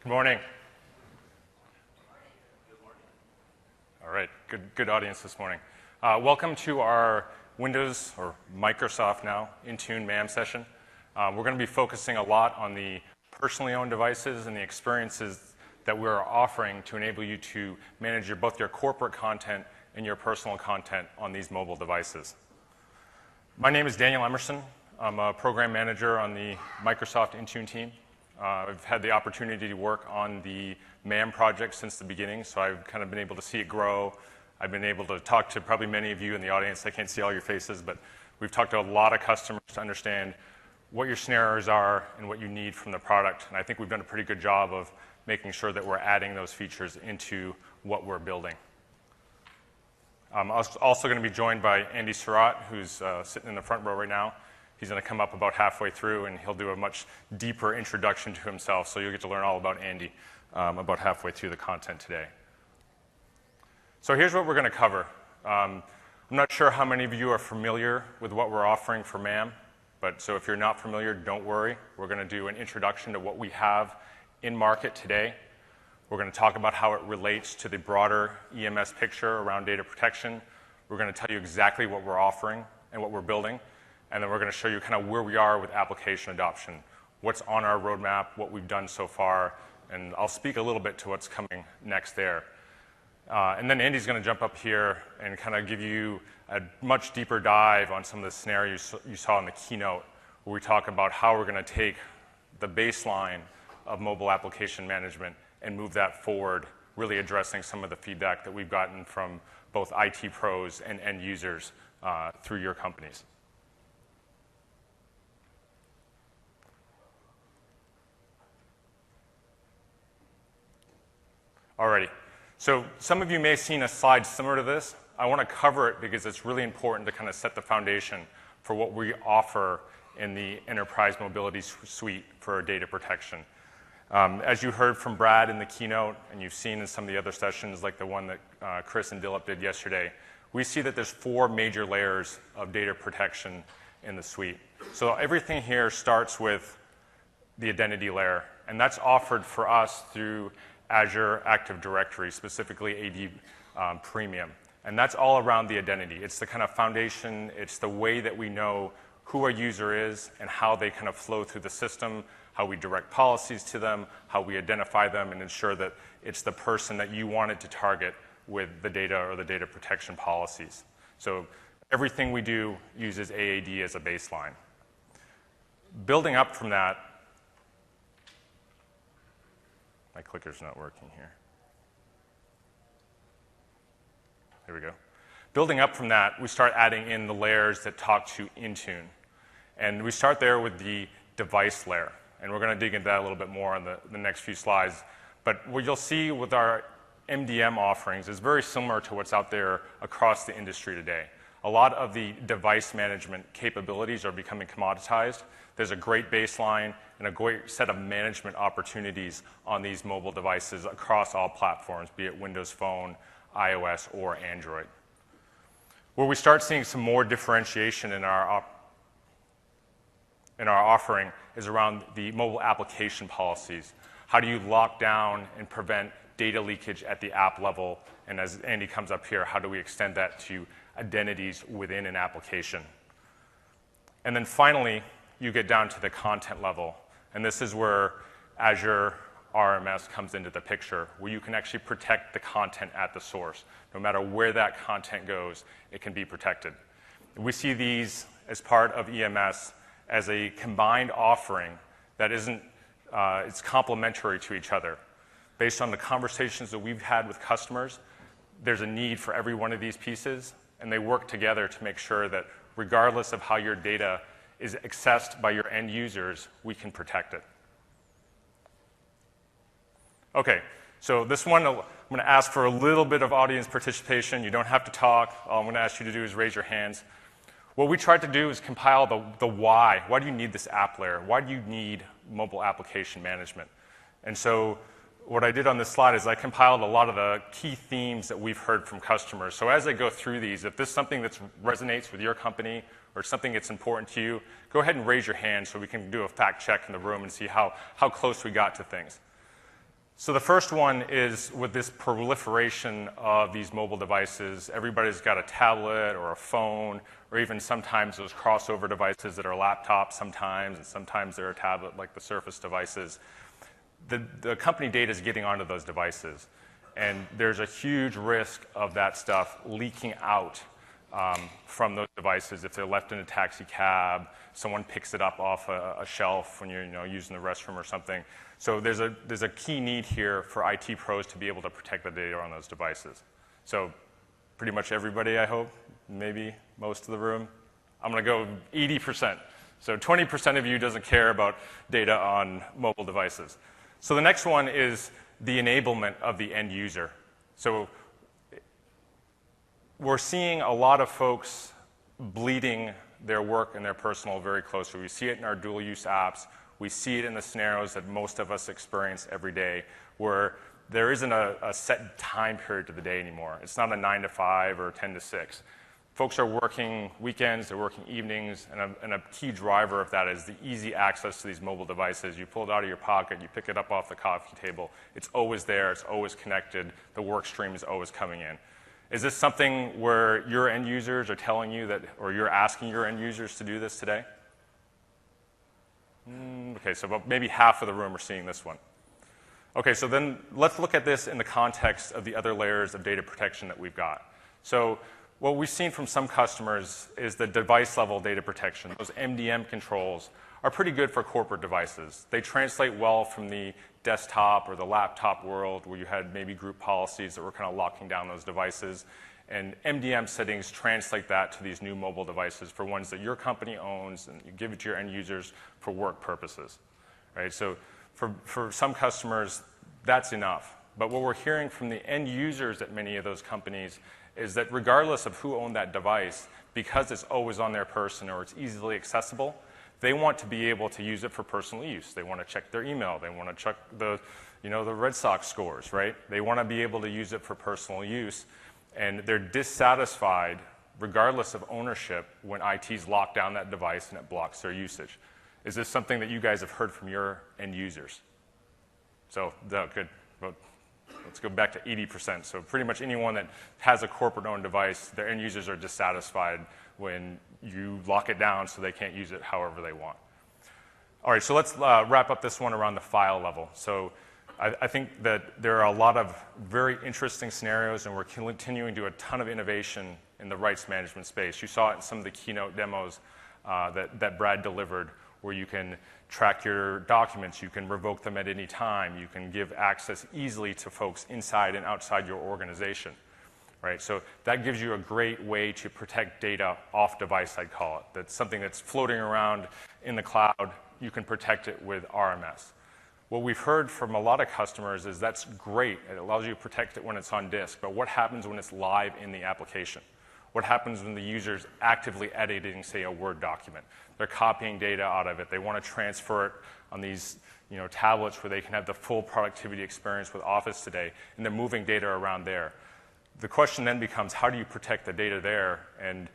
Good morning. All right, good audience this morning. Welcome to our Windows, or Microsoft now, Intune MAM session. We're going to be focusing a lot on the personally owned devices and the experiences that we're offering to enable you to manage both your corporate content and your personal content on these mobile devices. My name is Daniel Emerson. I'm a program manager on the Microsoft Intune team. I've had the opportunity to work on the MAM project since the beginning, so I've kind of been able to see it grow. I've been able to talk to probably many of you in the audience. I can't see all your faces, but we've talked to a lot of customers to understand what your scenarios are and what you need from the product. And I think we've done a pretty good job of making sure that we're adding those features into what we're building. I'm also going to be joined by Andy Surratt, who's sitting in the front row right now. He's going to come up about halfway through, and he'll do a much deeper introduction to himself, so you'll get to learn all about Andy about halfway through the content today. So here's what we're going to cover. I'm not sure how many of you are familiar with what we're offering for MAM, but so if you're not familiar, don't worry. We're going to do an introduction to what we have in market today. We're going to talk about how it relates to the broader EMS picture around data protection. We're going to tell you exactly what we're offering and what we're building. And then we're going to show you kind of where we are with application adoption, what's on our roadmap, what we've done so far, and I'll speak a little bit to what's coming next there. And then Andy's going to jump up here and kind of give you a much deeper dive on some of the scenarios you saw in the keynote, where we talk about how we're going to take the baseline of mobile application management and move that forward, really addressing some of the feedback that we've gotten from both IT pros and end users through your companies. Alrighty, so some of you may have seen a slide similar to this. I want to cover it because it's really important to kind of set the foundation for what we offer in the Enterprise Mobility Suite for data protection. As you heard from Brad in the keynote, and you've seen in some of the other sessions like the one that Chris and Dilip did yesterday, we see that there's 4 major layers of data protection in the suite. So everything here starts with the identity layer, and that's offered for us through Azure Active Directory, specifically AD Premium. And that's all around the identity. It's the kind of foundation, it's the way that we know who our user is and how they kind of flow through the system, how we direct policies to them, how we identify them and ensure that it's the person that you wanted to target with the data or the data protection policies. So everything we do uses AAD as a baseline. Building up from that, my clicker's not working here. There we go. Building up from that, we start adding in the layers that talk to Intune. And we start there with the device layer. And we're going to dig into that a little bit more on the next few slides. But what you'll see with our MDM offerings is very similar to what's out there across the industry today. A lot of the device management capabilities are becoming commoditized. There's a great baseline and a great set of management opportunities on these mobile devices across all platforms, be it Windows Phone, iOS, or Android. Where we start seeing some more differentiation in our offering is around the mobile application policies. How do you lock down and prevent data leakage at the app level? And as Andy comes up here, how do we extend that to identities within an application? And then finally, you get down to the content level. And this is where Azure RMS comes into the picture, where you can actually protect the content at the source. No matter where that content goes, it can be protected. We see these as part of EMS as a combined offering that it's complementary to each other. Based on the conversations that we've had with customers, there's a need for every one of these pieces, and they work together to make sure that regardless of how your data is accessed by your end users, we can protect it. Okay, so this one, I'm going to ask for a little bit of audience participation. You don't have to talk. All I'm going to ask you to do is raise your hands. What we tried to do is compile the why. Why do you need this app layer? Why do you need mobile application management? And so what I did on this slide is I compiled a lot of the key themes that we've heard from customers. So as I go through these, if this is something that resonates with your company or something that's important to you, go ahead and raise your hand so we can do a fact check in the room and see how close we got to things. So the first one is with this proliferation of these mobile devices, everybody's got a tablet or a phone, or even sometimes those crossover devices that are laptops sometimes, and sometimes they're a tablet like the Surface devices. The company data is getting onto those devices, and there's a huge risk of that stuff leaking out from those devices. If they're left in a taxi cab, someone picks it up off a shelf when you're using the restroom or something. So there's a key need here for IT pros to be able to protect the data on those devices. So pretty much everybody, I hope, maybe most of the room. I'm going to go 80%. So 20% of you doesn't care about data on mobile devices. So the next one is the enablement of the end user. So we're seeing a lot of folks bleeding their work and their personal very closely. We see it in our dual-use apps. We see it in the scenarios that most of us experience every day, where there isn't a set time period to the day anymore. It's not a 9 to 5 or 10 to 6. Folks are working weekends, they're working evenings, and a key driver of that is the easy access to these mobile devices. You pull it out of your pocket, you pick it up off the coffee table. It's always there, it's always connected, the work stream is always coming in. Is this something where your end users are telling you that, or you're asking your end users to do this today? Okay, so about maybe half of the room are seeing this one. Okay, so then let's look at this in the context of the other layers of data protection that we've got. So what we've seen from some customers is the device-level data protection. Those MDM controls are pretty good for corporate devices. They translate well from the desktop or the laptop world where you had maybe group policies that were kind of locking down those devices. And MDM settings translate that to these new mobile devices for ones that your company owns, and you give it to your end users for work purposes, right? So for some customers, that's enough. But what we're hearing from the end users at many of those companies is that regardless of who owned that device, because it's always on their person or it's easily accessible, they want to be able to use it for personal use. They want to check their email. They want to check the Red Sox scores, right? They want to be able to use it for personal use. And they're dissatisfied, regardless of ownership, when IT's locked down that device and it blocks their usage. Is this something that you guys have heard from your end users? So, good. Well, let's go back to 80%. So pretty much anyone that has a corporate-owned device, their end users are dissatisfied when you lock it down so they can't use it however they want. All right, so let's wrap up this one around the file level. So I think that there are a lot of very interesting scenarios, and we're continuing to do a ton of innovation in the rights management space. You saw it in some of the keynote demos that Brad delivered, where you can track your documents, you can revoke them at any time, you can give access easily to folks inside and outside your organization, right? So that gives you a great way to protect data off device, I'd call it. That's something that's floating around in the cloud, you can protect it with RMS. What we've heard from a lot of customers is that's great. It allows you to protect it when it's on disk, but what happens when it's live in the application? What happens when the user's actively editing, say, a Word document? They're copying data out of it. They want to transfer it on these tablets where they can have the full productivity experience with Office today, and they're moving data around there. The question then becomes, how do you protect the data there? And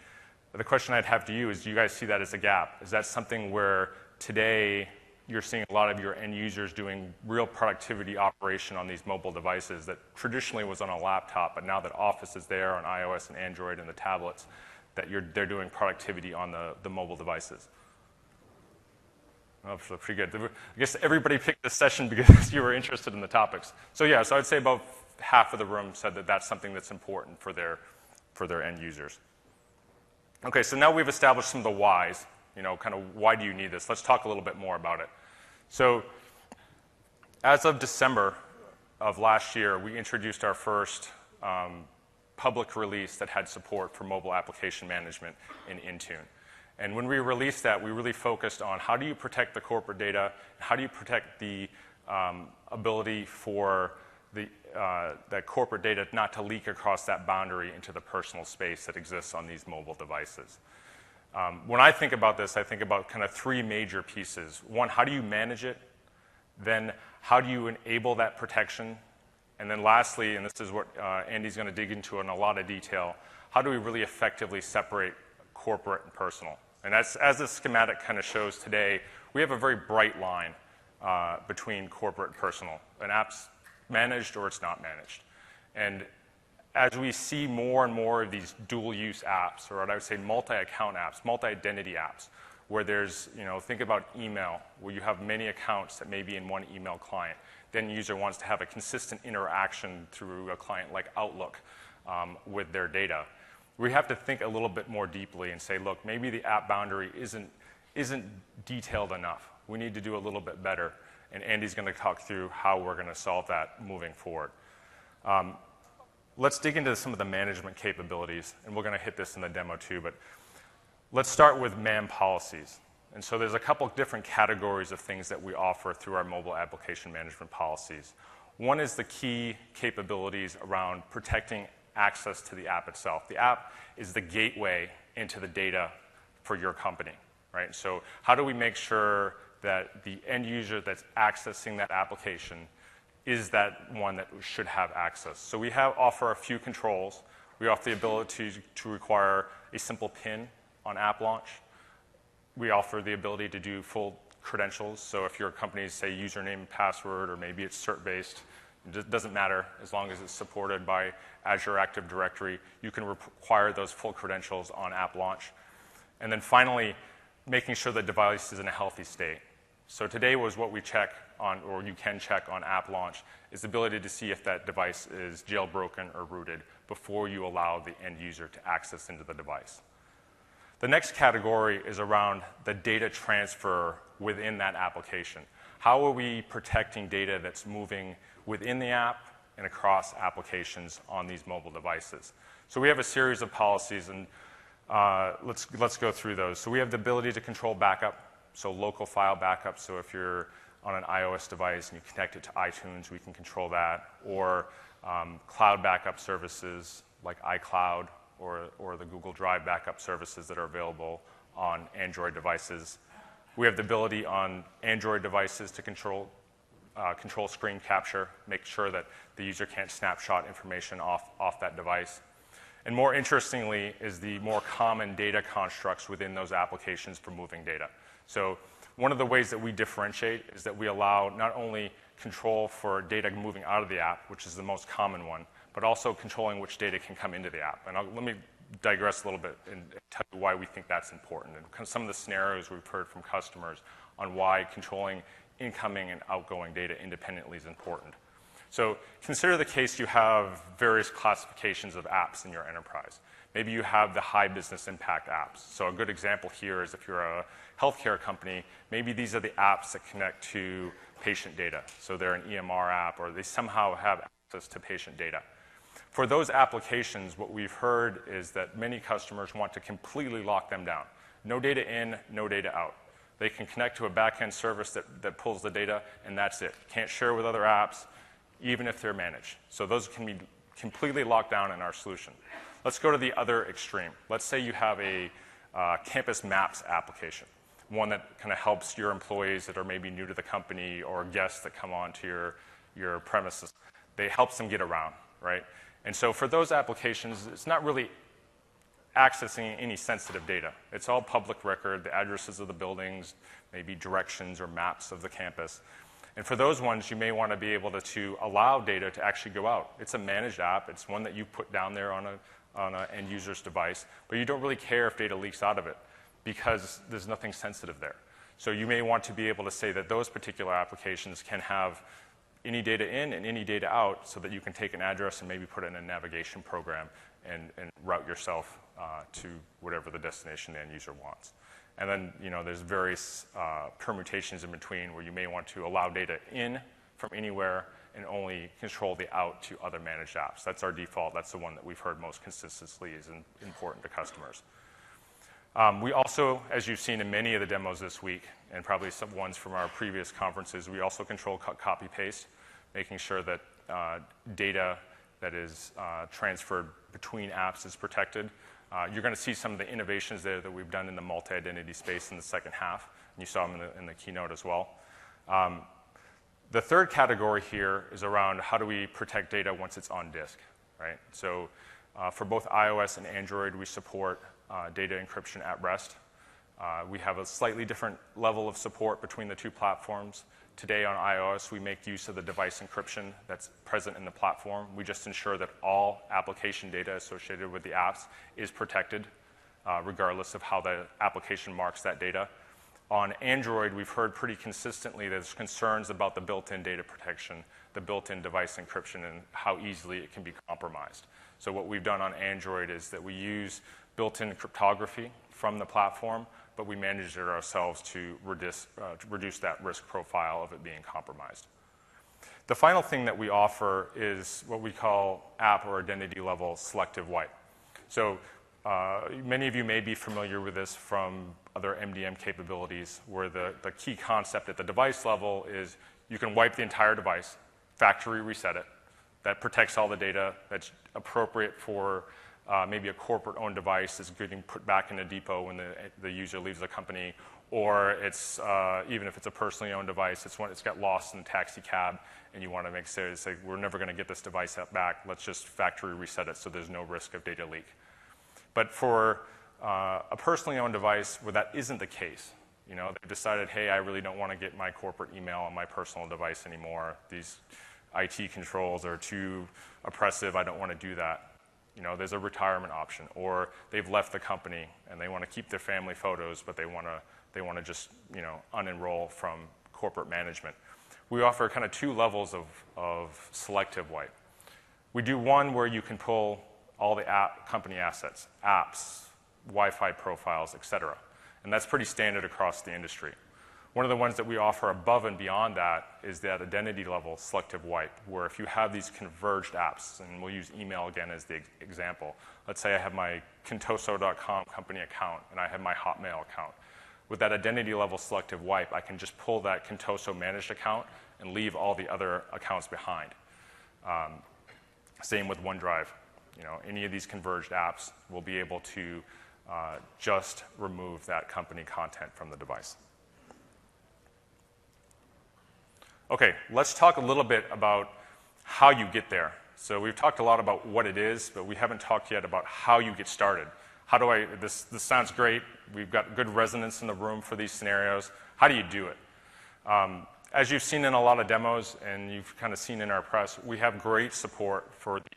the question I'd have to you is, do you guys see that as a gap? Is that something where today you're seeing a lot of your end users doing real productivity operation on these mobile devices that traditionally was on a laptop, but now that Office is there on iOS and Android and the tablets, that they're doing productivity on the mobile devices? Oh, pretty good. I guess everybody picked this session because you were interested in the topics. So yeah, so I'd say about half of the room said that that's something that's important for their end users. Okay, so now we've established some of the whys. Kind of why do you need this? Let's talk a little bit more about it. So as of December of last year, we introduced our first public release that had support for mobile application management in Intune. And when we released that, we really focused on how do you protect the corporate data, how do you protect the ability for that corporate data not to leak across that boundary into the personal space that exists on these mobile devices. When I think about this, I think about kind of three major pieces. One, how do you manage it? Then, how do you enable that protection? And then lastly, and this is what Andy's going to dig into in a lot of detail, how do we really effectively separate corporate and personal? And as this schematic kind of shows today, we have a very bright line between corporate and personal. An app's managed or it's not managed. And as we see more and more of these dual-use apps, or what I would say multi-account apps, multi-identity apps, where there's, think about email, where you have many accounts that may be in one email client. Then the user wants to have a consistent interaction through a client like Outlook with their data. We have to think a little bit more deeply and say, look, maybe the app boundary isn't detailed enough. We need to do a little bit better. And Andy's going to talk through how we're going to solve that moving forward. Let's dig into some of the management capabilities, and we're going to hit this in the demo too, but let's start with MAM policies. And so there's a couple different categories of things that we offer through our mobile application management policies. One is the key capabilities around protecting access to the app itself. The app is the gateway into the data for your company, right? So how do we make sure that the end user that's accessing that application is that one that should have access? So we offer a few controls. We offer the ability to require a simple PIN on app launch. We offer the ability to do full credentials. So if your company's, say, username and password, or maybe it's cert-based, it doesn't matter as long as it's supported by Azure Active Directory, you can require those full credentials on app launch. And then finally, making sure the device is in a healthy state. So today was what we check on, or you can check on app launch, is the ability to see if that device is jailbroken or rooted before you allow the end user to access into the device. The next category is around the data transfer within that application. How are we protecting data that's moving within the app and across applications on these mobile devices? So we have a series of policies, and let's go through those. So we have the ability to control backup, so local file backup. So if you're on an iOS device and you connect it to iTunes, we can control that. Or cloud backup services like iCloud, or the Google Drive backup services that are available on Android devices. We have the ability on Android devices to control screen capture, make sure that the user can't snapshot information off that device. And more interestingly is the more common data constructs within those applications for moving data. So one of the ways that we differentiate is that we allow not only control for data moving out of the app, which is the most common one, but also controlling which data can come into the app. And let me digress a little bit and tell you why we think that's important, and some of the scenarios we've heard from customers on why controlling incoming and outgoing data independently is important. So consider the case you have various classifications of apps in your enterprise. Maybe you have the high business impact apps. So a good example here is if you're a healthcare company, maybe these are the apps that connect to patient data. So they're an EMR app, or they somehow have access to patient data. For those applications, what we've heard is that many customers want to completely lock them down. No data in, no data out. They can connect to a back-end service that pulls the data, and that's it. Can't share with other apps, even if they're managed. So those can be completely locked down in our solution. Let's go to the other extreme. Let's say you have a campus maps application, one that kind of helps your employees that are maybe new to the company or guests that come onto your premises. They helps them get around, right? And so for those applications, it's not really accessing any sensitive data. It's all public record, the addresses of the buildings, maybe directions or maps of the campus. And for those ones, you may want to be able to allow data to actually go out. It's a managed app. It's one that you put down there on an end user's device, but you don't really care if data leaks out of it because there's nothing sensitive there. So you may want to be able to say that those particular applications can have any data in and any data out so that you can take an address and maybe put it in a navigation program and route yourself to whatever the destination the end user wants. And then, there's various permutations in between where you may want to allow data in from anywhere and only control the out to other managed apps. That's our default. That's the one that we've heard most consistently is important to customers. We also, as you've seen in many of the demos this week, and probably some ones from our previous conferences, we also control copy-paste, making sure that data that is transferred between apps is protected. You're going to see some of the innovations there that we've done in the multi-identity space in the second half, and you saw them in the keynote as well. The third category here is around how do we protect data once it's on disk, right? So for both iOS and Android, we support data encryption at rest. We have a slightly different level of support between the two platforms. Today on iOS, we make use of the device encryption that's present in the platform. We just ensure that all application data associated with the apps is protected, regardless of how the application marks that data. On Android, we've heard pretty consistently there's concerns about the built-in data protection, the built-in device encryption, and how easily it can be compromised. So what we've done on Android is that we use built-in cryptography from the platform, but we manage it ourselves to reduce that risk profile of it being compromised. The final thing that we offer is what we call app or identity level selective wipe. So many of you may be familiar with this from other MDM capabilities, where the key concept at the device level is you can wipe the entire device, factory reset it. That protects all the data that's appropriate for maybe a corporate-owned device is getting put back in a depot when the user leaves the company, or it's even if it's a personally owned device, it's got lost in the taxi cab, and you want to make sure it's like, we're never going to get this device back. Let's just factory reset it so there's no risk of data leak. But for a personally owned device where that isn't the case, they've decided, hey, I really don't want to get my corporate email on my personal device anymore. These IT controls are too oppressive. I don't want to do that. There's a retirement option, or they've left the company and they want to keep their family photos, but they want to just unenroll from corporate management. We offer kind of two levels of selective wipe. We do one where you can pull all the company assets, apps, Wi-Fi profiles, et cetera, and that's pretty standard across the industry. One of the ones that we offer above and beyond that is that identity level selective wipe, where if you have these converged apps, and we'll use email again as the example. Let's say I have my Contoso.com company account and I have my Hotmail account. With that identity level selective wipe, I can just pull that Contoso managed account and leave all the other accounts behind. Same with OneDrive. Any of these converged apps will be able to just remove that company content from the device. Okay, let's talk a little bit about how you get there. So we've talked a lot about what it is, but we haven't talked yet about how you get started. This sounds great. We've got good resonance in the room for these scenarios. How do you do it? As you've seen in a lot of demos and you've kind of seen in our press, we have great support for the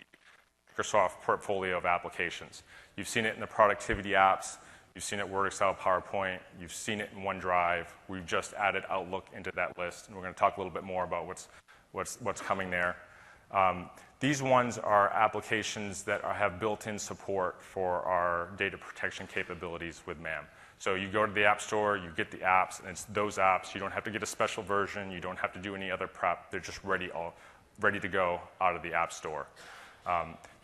Microsoft portfolio of applications. You've seen it in the productivity apps. You've seen it Word, Excel, PowerPoint. You've seen it in OneDrive. We've just added Outlook into that list, and we're going to talk a little bit more about what's coming there. These ones are applications that have built-in support for our data protection capabilities with MAM. So you go to the App Store, you get the apps, and it's those apps. You don't have to get a special version. You don't have to do any other prep. They're just ready to go out of the App Store.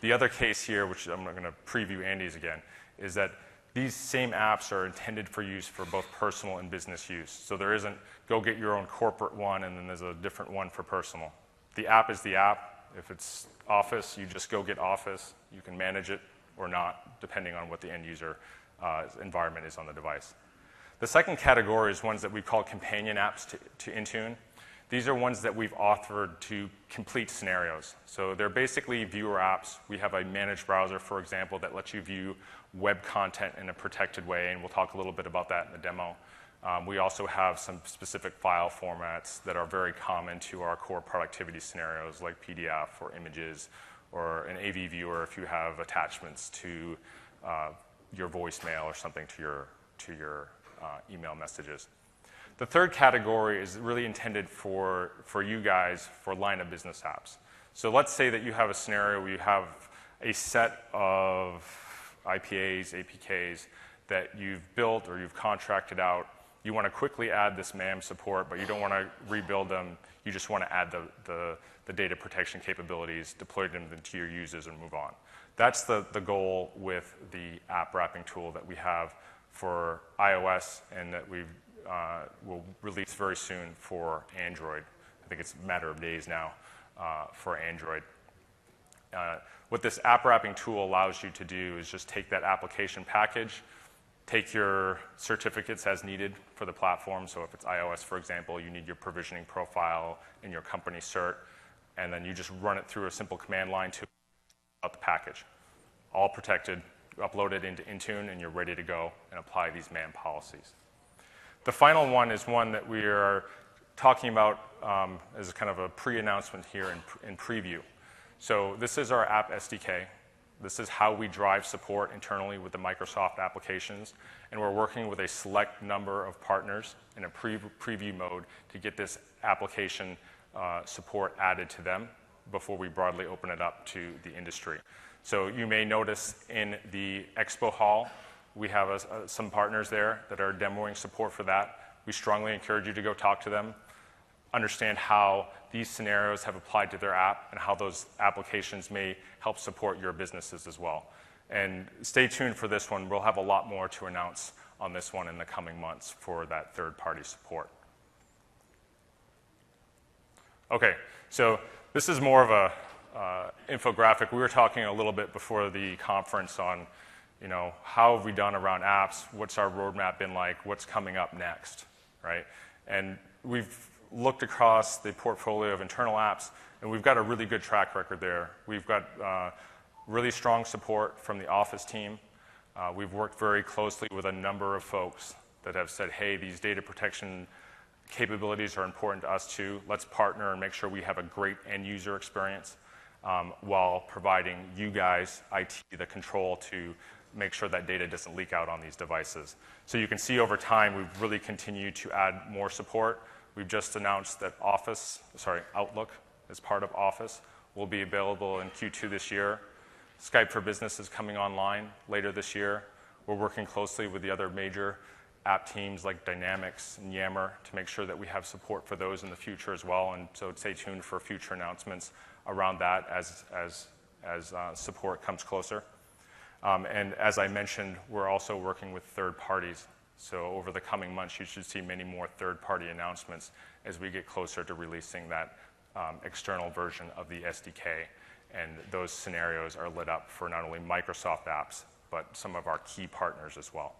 The other case here, which I'm going to preview Andy's again, is that these same apps are intended for use for both personal and business use. So there isn't go get your own corporate one and then there's a different one for personal. The app is the app. If it's Office, you just go get Office. You can manage it or not, depending on what the end user environment is on the device. The second category is ones that we call companion apps to Intune. These are ones that we've authored to complete scenarios. So they're basically viewer apps. We have a managed browser, for example, that lets you view web content in a protected way, and we'll talk a little bit about that in the demo. We also have some specific file formats that are very common to our core productivity scenarios, like PDF or images, or an AV viewer if you have attachments to your voicemail or something to your email messages. The third category is really intended for you guys for line of business apps. So let's say that you have a scenario where you have a set of IPAs, APKs that you've built or you've contracted out. You want to quickly add this MAM support, but you don't want to rebuild them. You just want to add the data protection capabilities, deploy them to your users, and move on. That's the goal with the app wrapping tool that we have for iOS and that will release very soon for Android. I think it's a matter of days now for Android. What this app wrapping tool allows you to do is just take that application package, take your certificates as needed for the platform. So if it's iOS, for example, you need your provisioning profile and your company cert, and then you just run it through a simple command line to out the package. All protected, upload it into Intune, and you're ready to go and apply these MAM policies. The final one is one that we are talking about as kind of a pre-announcement here in preview. So this is our app SDK. This is how we drive support internally with the Microsoft applications, and we're working with a select number of partners in a preview mode to get this application support added to them before we broadly open it up to the industry. So you may notice in the expo hall, we have some partners there that are demoing support for that. We strongly encourage you to go talk to them, understand how these scenarios have applied to their app and how those applications may help support your businesses as well. And stay tuned for this one. We'll have a lot more to announce on this one in the coming months for that third-party support. Okay, so this is more of a infographic. We were talking a little bit before the conference on, how have we done around apps? What's our roadmap been like? What's coming up next, right? And we've looked across the portfolio of internal apps, and we've got a really good track record there. We've got really strong support from the Office team. We've worked very closely with a number of folks that have said, hey, these data protection capabilities are important to us too. Let's partner and make sure we have a great end user experience while providing you guys, IT, the control to make sure that data doesn't leak out on these devices. So you can see over time, we've really continued to add more support. We've just announced that Outlook, as part of Office, will be available in Q2 this year. Skype for Business is coming online later this year. We're working closely with the other major app teams like Dynamics and Yammer to make sure that we have support for those in the future as well. And so stay tuned for future announcements around that as support comes closer. And as I mentioned, we're also working with third parties. So over the coming months, you should see many more third-party announcements as we get closer to releasing that external version of the SDK. And those scenarios are lit up for not only Microsoft apps, but some of our key partners as well.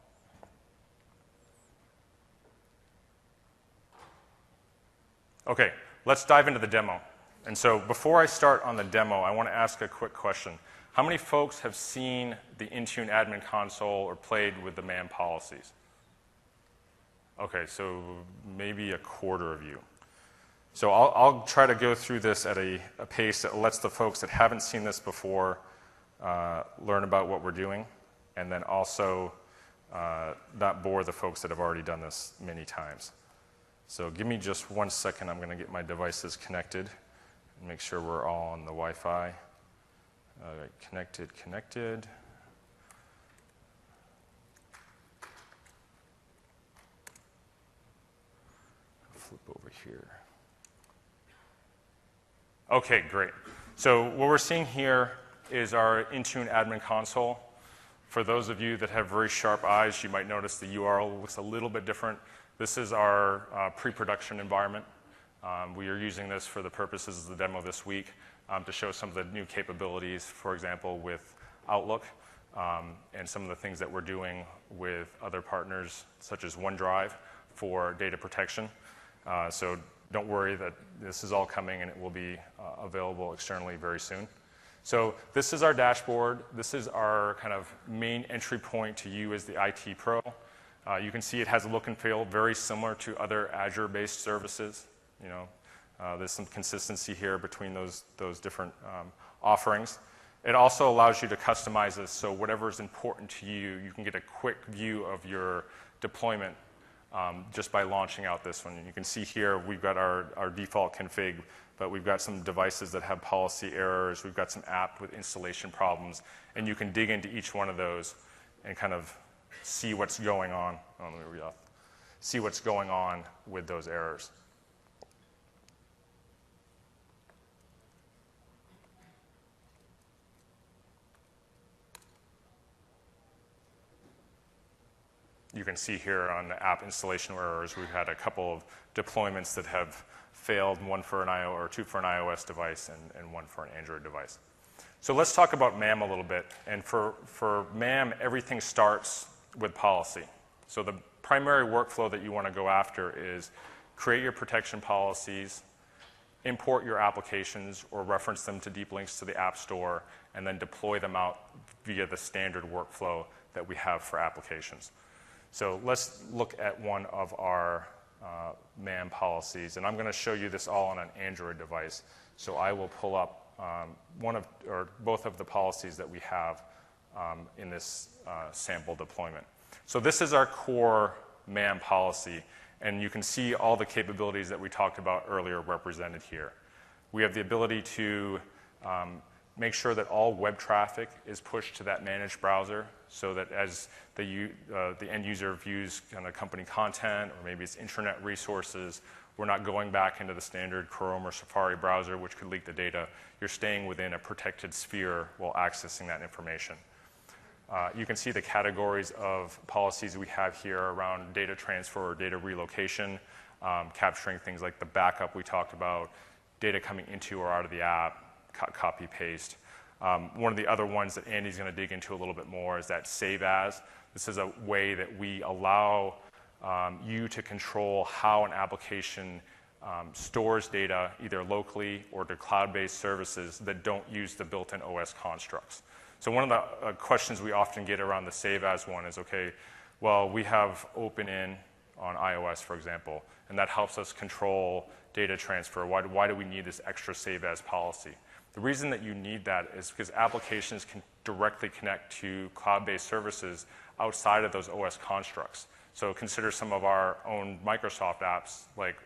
Okay, let's dive into the demo. And so before I start on the demo, I want to ask a quick question. How many folks have seen the Intune admin console or played with the MAM policies? Okay, so maybe a quarter of you. So I'll try to go through this at a pace that lets the folks that haven't seen this before learn about what we're doing, and then also not bore the folks that have already done this many times. So give me just 1 second. I'm going to get my devices connected and make sure we're all on the Wi-Fi. All right, connected. Flip over here. Okay, great. So what we're seeing here is our Intune admin console. For those of you that have very sharp eyes, you might notice the URL looks a little bit different. This is our pre-production environment. We are using this for the purposes of the demo this week to show some of the new capabilities, for example, with Outlook, and some of the things that we're doing with other partners, such as OneDrive, for data protection. So don't worry that this is all coming, and it will be available externally very soon. So this is our dashboard. This is our kind of main entry point to you as the IT pro. You can see it has a look and feel very similar to other Azure-based services. There's some consistency here between those different offerings. It also allows you to customize this, so whatever is important to you, you can get a quick view of your deployment just by launching out this one. And you can see here we've got our default config, but we've got some devices that have policy errors. We've got some app with installation problems, and you can dig into each one of those and kind of see what's going on. Let me read off. See what's going on with those errors. You can see here on the app installation errors, we've had a couple of deployments that have failed, one for an iOS or two for an iOS device and one for an Android device. So let's talk about MAM a little bit. And for MAM, everything starts with policy. So the primary workflow that you want to go after is create your protection policies, import your applications or reference them to deep links to the App Store, and then deploy them out via the standard workflow that we have for applications. So let's look at one of our MAM policies, and I'm going to show you this all on an Android device. So I will pull up both of the policies that we have in this sample deployment. So this is our core MAM policy, and you can see all the capabilities that we talked about earlier represented here. We have the ability to make sure that all web traffic is pushed to that managed browser, so that as the end user views kind of company content, or maybe it's intranet resources, we're not going back into the standard Chrome or Safari browser, which could leak the data. You're staying within a protected sphere while accessing that information. You can see the categories of policies we have here around data transfer or data relocation, capturing things like the backup we talked about, data coming into or out of the app, copy paste. One of the other ones that Andy's going to dig into a little bit more is that save as. This is a way that we allow you to control how an application stores data either locally or to cloud-based services that don't use the built-in OS constructs. So one of the questions we often get around the save as one is, okay, well, we have open-in on iOS, for example, and that helps us control data transfer. Why do we need this extra save as policy? The reason that you need that is because applications can directly connect to cloud-based services outside of those OS constructs. So consider some of our own Microsoft apps like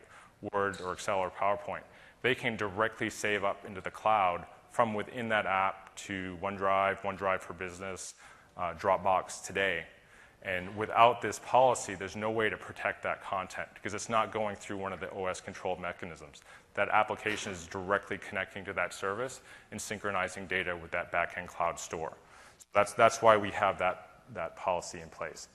Word or Excel or PowerPoint. They can directly save up into the cloud from within that app to OneDrive, OneDrive for Business, Dropbox today. And without this policy, there's no way to protect that content because it's not going through one of the OS-controlled mechanisms. That application is directly connecting to that service and synchronizing data with that back-end cloud store. So that's why we have that policy in place.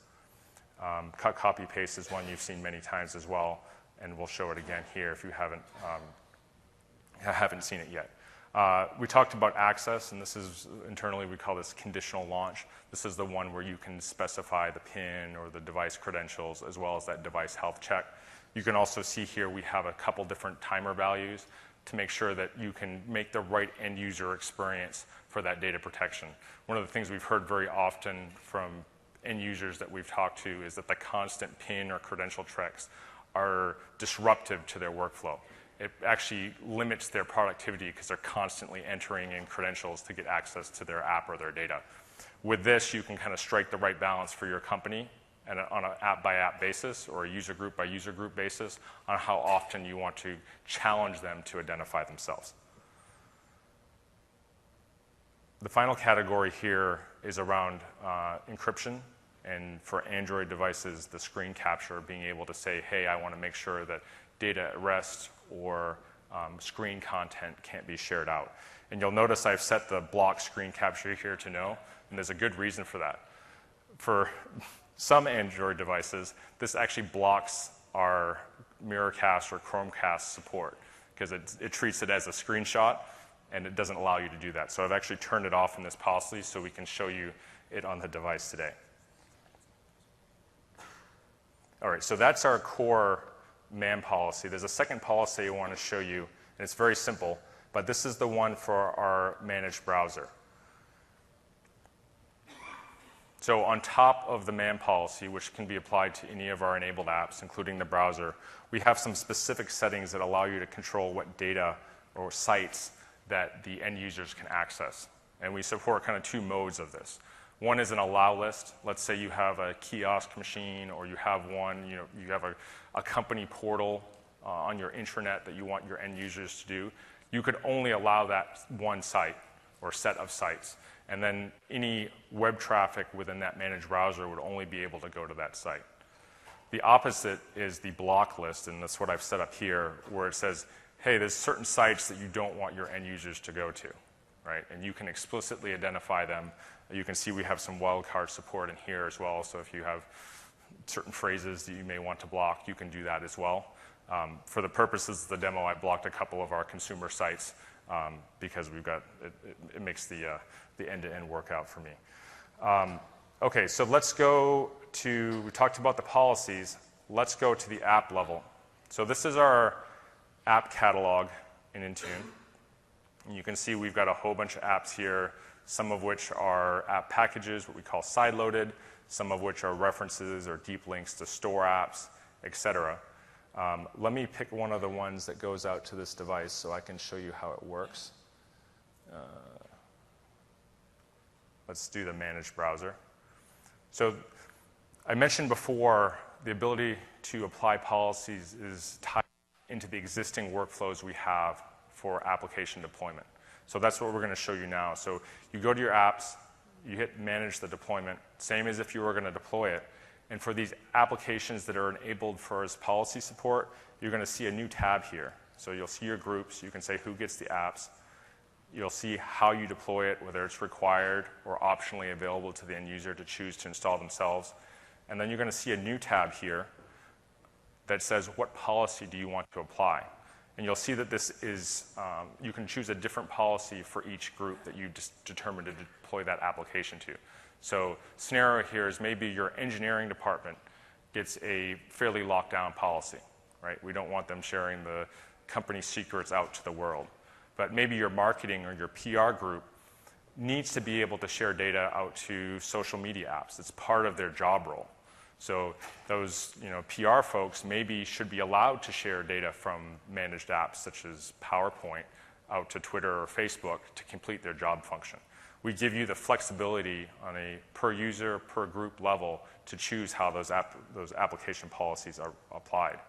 Cut, copy, paste is one you've seen many times as well, and we'll show it again here if you haven't seen it yet. We talked about access, and this is internally we call this conditional launch. This is the one where you can specify the PIN or the device credentials as well as that device health check. You can also see here we have a couple different timer values to make sure that you can make the right end user experience for that data protection. One of the things we've heard very often from end users that we've talked to is that the constant PIN or credential checks are disruptive to their workflow. It actually limits their productivity because they're constantly entering in credentials to get access to their app or their data. With this, you can kind of strike the right balance for your company and on an app-by-app basis or a user group-by-user group basis on how often you want to challenge them to identify themselves. The final category here is around encryption. And for Android devices, the screen capture, being able to say, hey, I want to make sure that data at rest or screen content can't be shared out. And you'll notice I've set the block screen capture here to no, and there's a good reason for that. For some Android devices, this actually blocks our Mirrorcast or Chromecast support because it treats it as a screenshot, and it doesn't allow you to do that. So I've actually turned it off in this policy so we can show you it on the device today. All right, so that's our core MAM policy. There's a second policy I want to show you, and it's very simple, but this is the one for our managed browser. So on top of the MAM policy, which can be applied to any of our enabled apps, including the browser, we have some specific settings that allow you to control what data or sites that the end users can access. And we support kind of two modes of this. One is an allow list. Let's say you have a kiosk machine or you have you have a company portal on your intranet that you want your end users to do. You could only allow that one site or set of sites. And then any web traffic within that managed browser would only be able to go to that site. The opposite is the block list, and that's what I've set up here, where it says, hey, there's certain sites that you don't want your end users to go to, right? And you can explicitly identify them. You can see we have some wildcard support in here as well, so if you have certain phrases that you may want to block, you can do that as well. For the purposes of the demo, I blocked a couple of our consumer sites because we've got, it makes the end-to-end work out for me. Okay, so let's go to, we talked about the policies, let's go to the app level. So this is our app catalog in Intune. And you can see we've got a whole bunch of apps here, some of which are app packages, what we call side-loaded, some of which are references or deep links to store apps, etc. Let me pick one of the ones that goes out to this device so I can show you how it works. Let's do the managed browser. So I mentioned before the ability to apply policies is tied into the existing workflows we have for application deployment. So that's what we're going to show you now. So you go to your apps, you hit manage the deployment, same as if you were going to deploy it. And for these applications that are enabled for as policy support, you're going to see a new tab here. So you'll see your groups, you can say who gets the apps. You'll see how you deploy it, whether it's required or optionally available to the end user to choose to install themselves. And then you're going to see a new tab here that says what policy do you want to apply. And you'll see that this is, you can choose a different policy for each group that you determined to deploy that application to. So scenario here is maybe your engineering department gets a fairly locked down policy, right? We don't want them sharing the company secrets out to the world. But maybe your marketing or your PR group needs to be able to share data out to social media apps. It's part of their job role. So those PR folks maybe should be allowed to share data from managed apps such as PowerPoint out to Twitter or Facebook to complete their job function. We give you the flexibility on a per user, per group level to choose how those application policies are applied.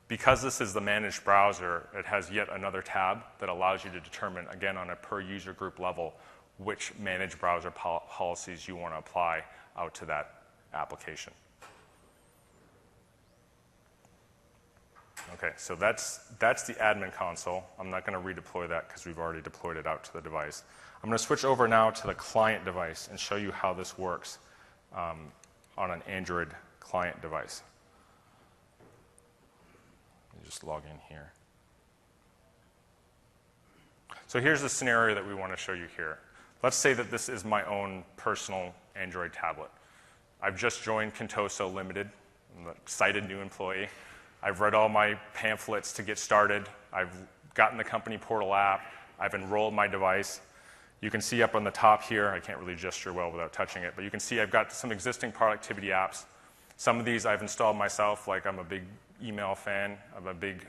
Because this is the managed browser, it has yet another tab that allows you to determine, again, on a per user group level, which managed browser policies you want to apply out to that application. Okay, so that's the admin console. I'm not going to redeploy that because we've already deployed it out to the device. I'm going to switch over now to the client device and show you how this works on an Android client device. Let me just log in here. So here's the scenario that we want to show you here. Let's say that this is my own personal Android tablet. I've just joined Contoso Limited. I'm an excited new employee. I've read all my pamphlets to get started. I've gotten the company portal app. I've enrolled my device. You can see up on the top here, I can't really gesture well without touching it, but you can see I've got some existing productivity apps. Some of these I've installed myself, like I'm a big email fan. I'm a big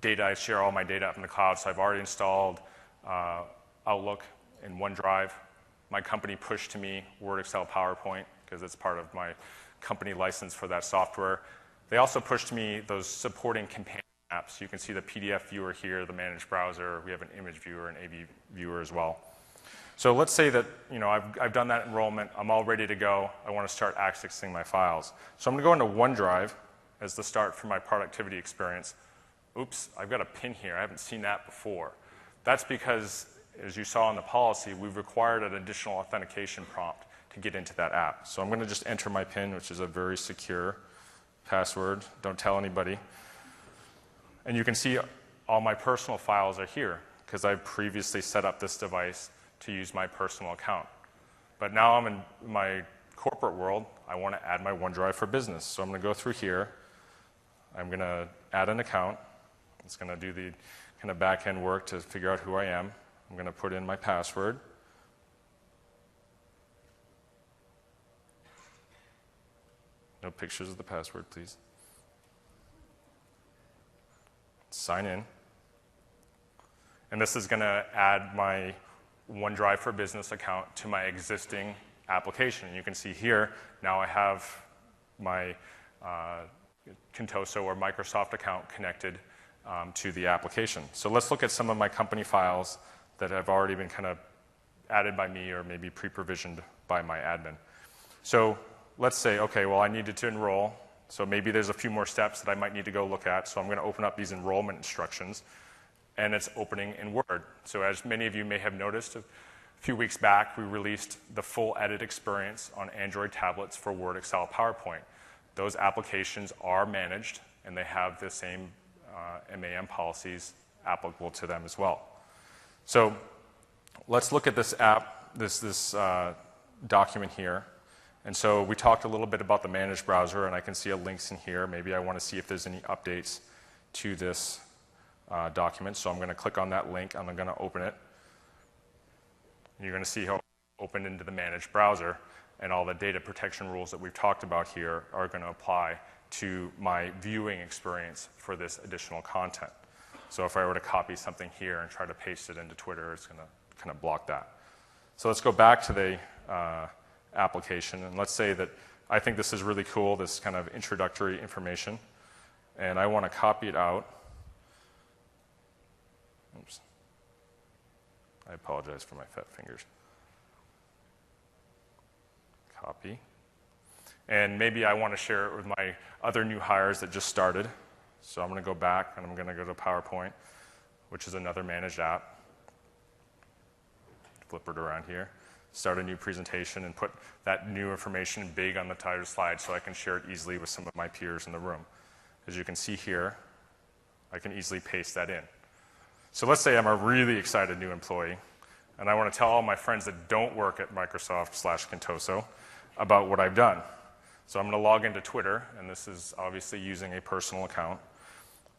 data, I share all my data up in the cloud, so I've already installed Outlook and OneDrive. My company pushed to me Word, Excel, PowerPoint, because it's part of my company license for that software. They also pushed to me those supporting companion apps. You can see the PDF viewer here, the managed browser. We have an image viewer and AV viewer as well. So let's say that I've done that enrollment. I'm all ready to go. I want to start accessing my files. So I'm going to go into OneDrive as the start for my productivity experience. Oops, I've got a pin here. I haven't seen that before. That's because, as you saw in the policy, we've required an additional authentication prompt to get into that app. So I'm going to just enter my PIN, which is a very secure password. Don't tell anybody. And you can see all my personal files are here because I've previously set up this device to use my personal account. But now I'm in my corporate world. I want to add my OneDrive for Business. So I'm going to go through here. I'm going to add an account. It's going to do the kind of back-end work to figure out who I am. I'm going to put in my password. No pictures of the password, please. Sign in. And this is going to add my OneDrive for Business account to my existing application. And you can see here, now I have my Contoso or Microsoft account connected to the application. So let's look at some of my company files that have already been kind of added by me or maybe pre-provisioned by my admin. So let's say, okay, well, I needed to enroll. So maybe there's a few more steps that I might need to go look at. So I'm going to open up these enrollment instructions. And it's opening in Word. So as many of you may have noticed, a few weeks back, we released the full edit experience on Android tablets for Word, Excel, PowerPoint. Those applications are managed, and they have the same MAM policies applicable to them as well. So let's look at this app, this document here. And so we talked a little bit about the managed browser, and I can see links in here. Maybe I want to see if there's any updates to this document. So I'm going to click on that link, and I'm going to open it. You're going to see how it opened into the managed browser, and all the data protection rules that we've talked about here are going to apply to my viewing experience for this additional content. So if I were to copy something here and try to paste it into Twitter, it's going to kind of block that. So let's go back to the application, and let's say that I think this is really cool, this kind of introductory information, and I want to copy it out. Oops. I apologize for my fat fingers. Copy. And maybe I want to share it with my other new hires that just started. So I'm going to go back, and I'm going to go to PowerPoint, which is another managed app. Flip it around here. Start a new presentation and put that new information big on the title slide so I can share it easily with some of my peers in the room. As you can see here, I can easily paste that in. So let's say I'm a really excited new employee, and I want to tell all my friends that don't work at Microsoft/Contoso about what I've done. So I'm going to log into Twitter, and this is obviously using a personal account,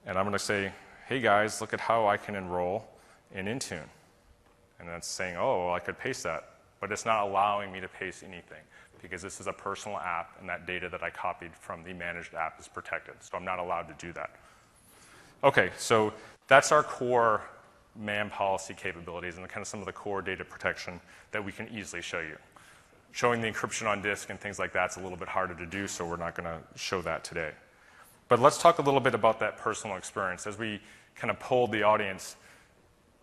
and I'm going to say, hey guys, look at how I can enroll in Intune. And that's saying, oh, well, I could paste that. But it's not allowing me to paste anything because this is a personal app, and that data that I copied from the managed app is protected. So I'm not allowed to do that. Okay, so that's our core MAM policy capabilities and kind of some of the core data protection that we can easily show you. Showing the encryption on disk and things like that's a little bit harder to do, so we're not going to show that today. But let's talk a little bit about that personal experience. As we kind of polled the audience,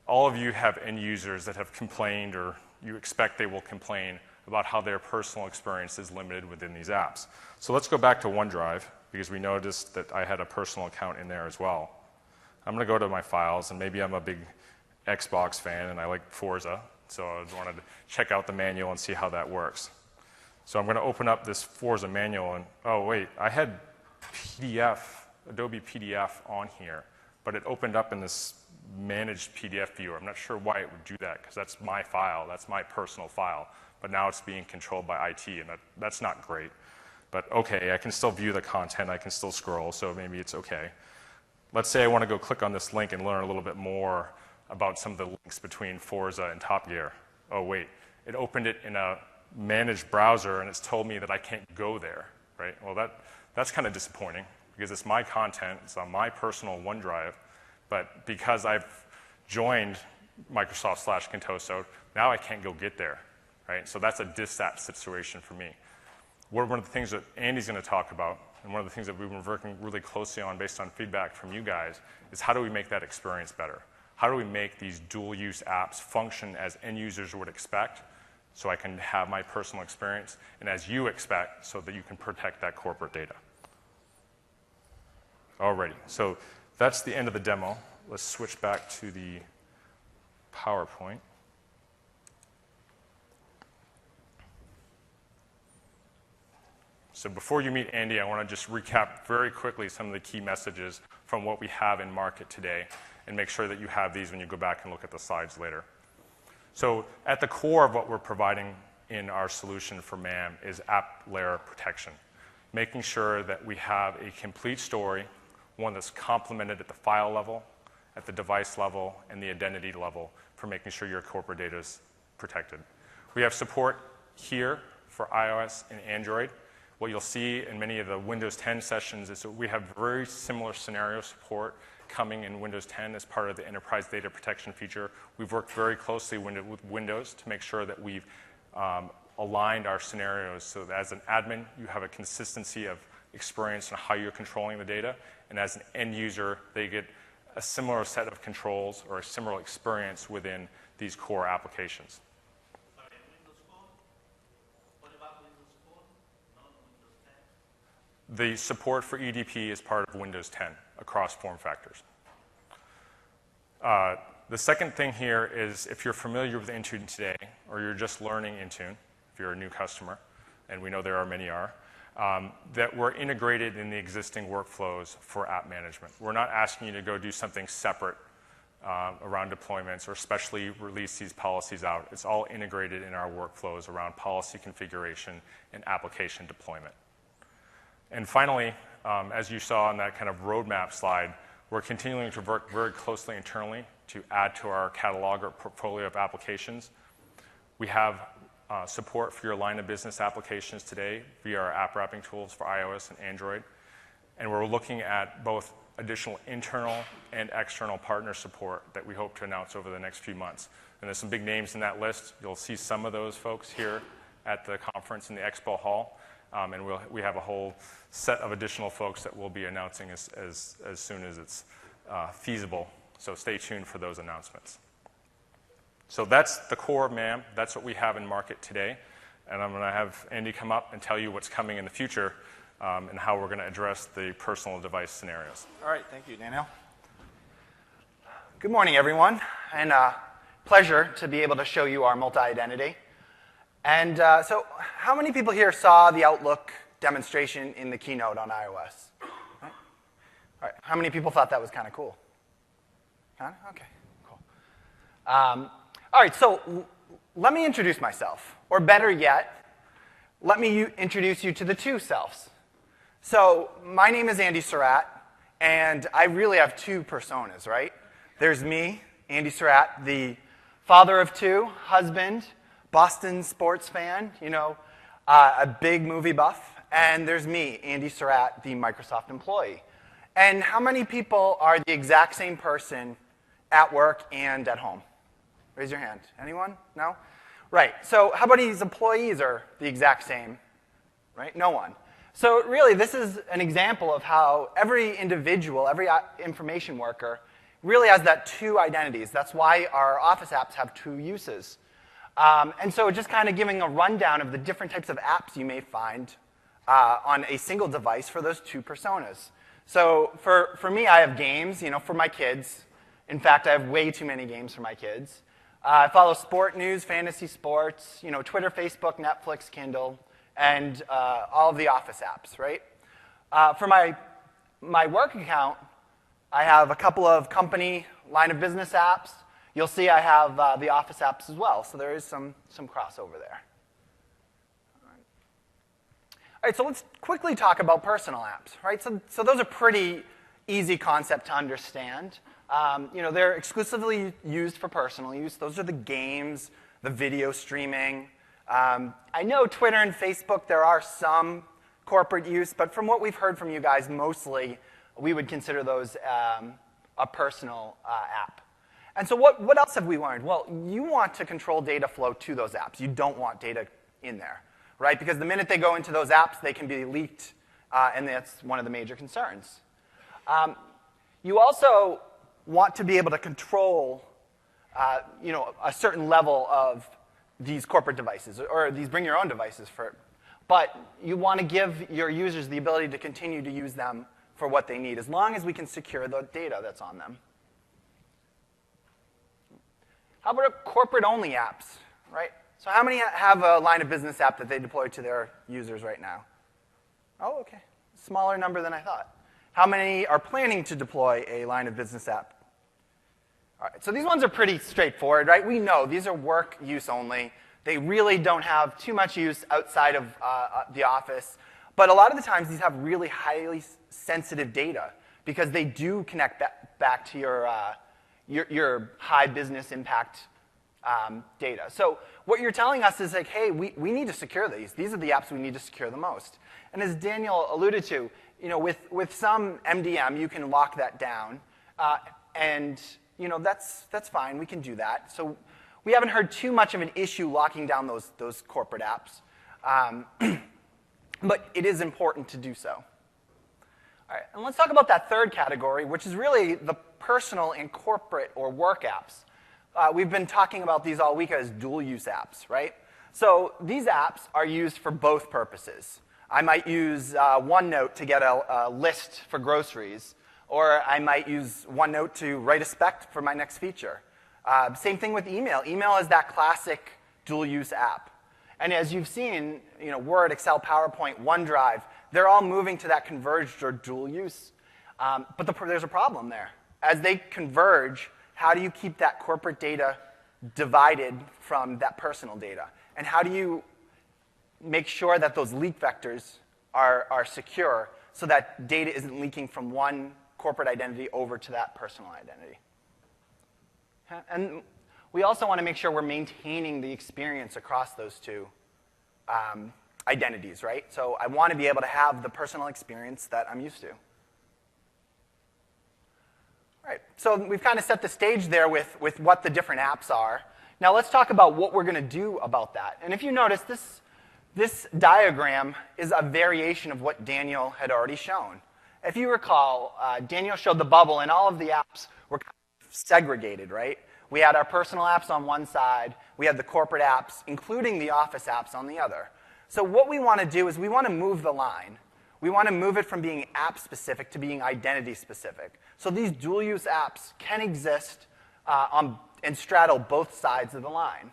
all of you have end users that have complained, or you expect they will complain about how their personal experience is limited within these apps. So let's go back to OneDrive, because we noticed that I had a personal account in there as well. I'm going to go to my files, and maybe I'm a big Xbox fan and I like Forza, so I wanted to check out the manual and see how that works. So I'm going to open up this Forza manual, and oh wait, I had PDF, Adobe PDF on here, but it opened up in this managed PDF viewer. I'm not sure why it would do that, because that's my file, that's my personal file, but now it's being controlled by IT, and that's not great. But okay, I can still view the content, I can still scroll, so maybe it's okay. Let's say I want to go click on this link and learn a little bit more about some of the links between Forza and Top Gear. Oh wait, it opened it in a managed browser, and it's told me that I can't go there, right? Well, that's kind of disappointing, because it's my content, it's on my personal OneDrive, but because I've joined Microsoft/Contoso, now I can't go get there, right? So that's a dissat situation for me. One of the things that Andy's going to talk about, and one of the things that we've been working really closely on based on feedback from you guys, is how do we make that experience better? How do we make these dual-use apps function as end users would expect, so I can have my personal experience, and as you expect, so that you can protect that corporate data? Alrighty, so that's the end of the demo. Let's switch back to the PowerPoint. So before you meet Andy, I want to just recap very quickly some of the key messages from what we have in market today, and make sure that you have these when you go back and look at the slides later. So at the core of what we're providing in our solution for MAM is app layer protection, making sure that we have a complete story, one that's complemented at the file level, at the device level, and the identity level for making sure your corporate data is protected. We have support here for iOS and Android. What you'll see in many of the Windows 10 sessions is that we have very similar scenario support coming in Windows 10 as part of the enterprise data protection feature. We've worked very closely with Windows to make sure that we've aligned our scenarios so that as an admin, you have a consistency of experience on how you're controlling the data, and as an end user, they get a similar set of controls or a similar experience within these core applications. Sorry, Windows Phone? What about Windows Phone? Not Windows 10? The support for EDP is part of Windows 10 across form factors. The second thing here is, if you're familiar with Intune today, or you're just learning Intune, if you're a new customer, and we know there are many are, that we're integrated in the existing workflows for app management. We're not asking you to go do something separate around deployments or especially release these policies out. It's all integrated in our workflows around policy configuration and application deployment. And finally, as you saw on that kind of roadmap slide, We're continuing to work very closely internally to add to our catalog or portfolio of applications. We have support for your line of business applications today via our app wrapping tools for iOS and Android. And we're looking at both additional internal and external partner support that we hope to announce over the next few months. And there's some big names in that list. You'll see some of those folks here at the conference in the Expo Hall. And we have a whole set of additional folks that we'll be announcing as soon as it's feasible. So stay tuned for those announcements. So that's the core of MAM. That's what we have in market today. And I'm going to have Andy come up and tell you what's coming in the future and how we're going to address the personal device scenarios. All right, thank you, Daniel. Good morning, everyone, and pleasure to be able to show you our multi-identity. And so how many people here saw the Outlook demonstration in the keynote on iOS? All right, how many people thought that was kind of cool? Kind of? Okay, cool. All right, so let me introduce myself, or better yet, let me introduce you to the two selves. So my name is Andy Surratt, and I really have two personas, right? There's me, Andy Surratt, the father of two, husband, Boston sports fan, a big movie buff. And there's me, Andy Surratt, the Microsoft employee. And how many people are the exact same person at work and at home? Raise your hand. Anyone? No? Right. So how about these employees are the exact same? Right? No one. So really, this is an example of how every individual, every information worker, really has that two identities. That's why our Office apps have two uses. And so just kind of giving a rundown of the different types of apps you may find on a single device for those two personas. So for me, I have games, for my kids. In fact, I have way too many games for my kids. I follow sport news, fantasy sports, Twitter, Facebook, Netflix, Kindle, and all of the Office apps, right? For my work account, I have a couple of company line of business apps. You'll see I have the Office apps as well, so there is some crossover there. All right, so let's quickly talk about personal apps, right? So those are pretty easy concept to understand. They're exclusively used for personal use. Those are the games, the video streaming. I know Twitter and Facebook, there are some corporate use, but from what we've heard from you guys, mostly we would consider those a personal app. And so what else have we learned? Well, you want to control data flow to those apps. You don't want data in there, right? Because the minute they go into those apps, they can be leaked, and that's one of the major concerns. You also want to be able to control, a certain level of these corporate devices, or these bring your own devices but you want to give your users the ability to continue to use them for what they need, as long as we can secure the data that's on them. How about corporate-only apps, right? So how many have a line of business app that they deploy to their users right now? Oh, okay. Smaller number than I thought. How many are planning to deploy a line of business app? All right, so these ones are pretty straightforward, right? We know these are work use only. They really don't have too much use outside of the office. But a lot of the times, these have really highly sensitive data because they do connect back to your high business impact data. So what you're telling us is like, hey, we need to secure these. These are the apps we need to secure the most. And as Daniel alluded to, with some MDM, you can lock that down. And that's fine. We can do that. So we haven't heard too much of an issue locking down those corporate apps. But it is important to do so. All right, and let's talk about that third category, which is really the personal and corporate or work apps. We've been talking about these all week as dual-use apps, right? So these apps are used for both purposes. I might use OneNote to get a list for groceries, or I might use OneNote to write a spec for my next feature. Same thing with email. Email is that classic dual-use app. And as you've seen, Word, Excel, PowerPoint, OneDrive, they're all moving to that converged or dual use. But there's a problem there. As they converge, how do you keep that corporate data divided from that personal data? And how do you make sure that those leak vectors are secure so that data isn't leaking from one corporate identity over to that personal identity. And we also want to make sure we're maintaining the experience across those two identities, right? So I want to be able to have the personal experience that I'm used to. All right, so we've kind of set the stage there with what the different apps are. Now let's talk about what we're going to do about that. And if you notice, this diagram is a variation of what Daniel had already shown. If you recall, Daniel showed the bubble, and all of the apps were kind of segregated, right? We had our personal apps on one side. We had the corporate apps, including the Office apps, on the other. So what we want to do is we want to move the line. We want to move it from being app-specific to being identity-specific. So these dual-use apps can exist and straddle both sides of the line,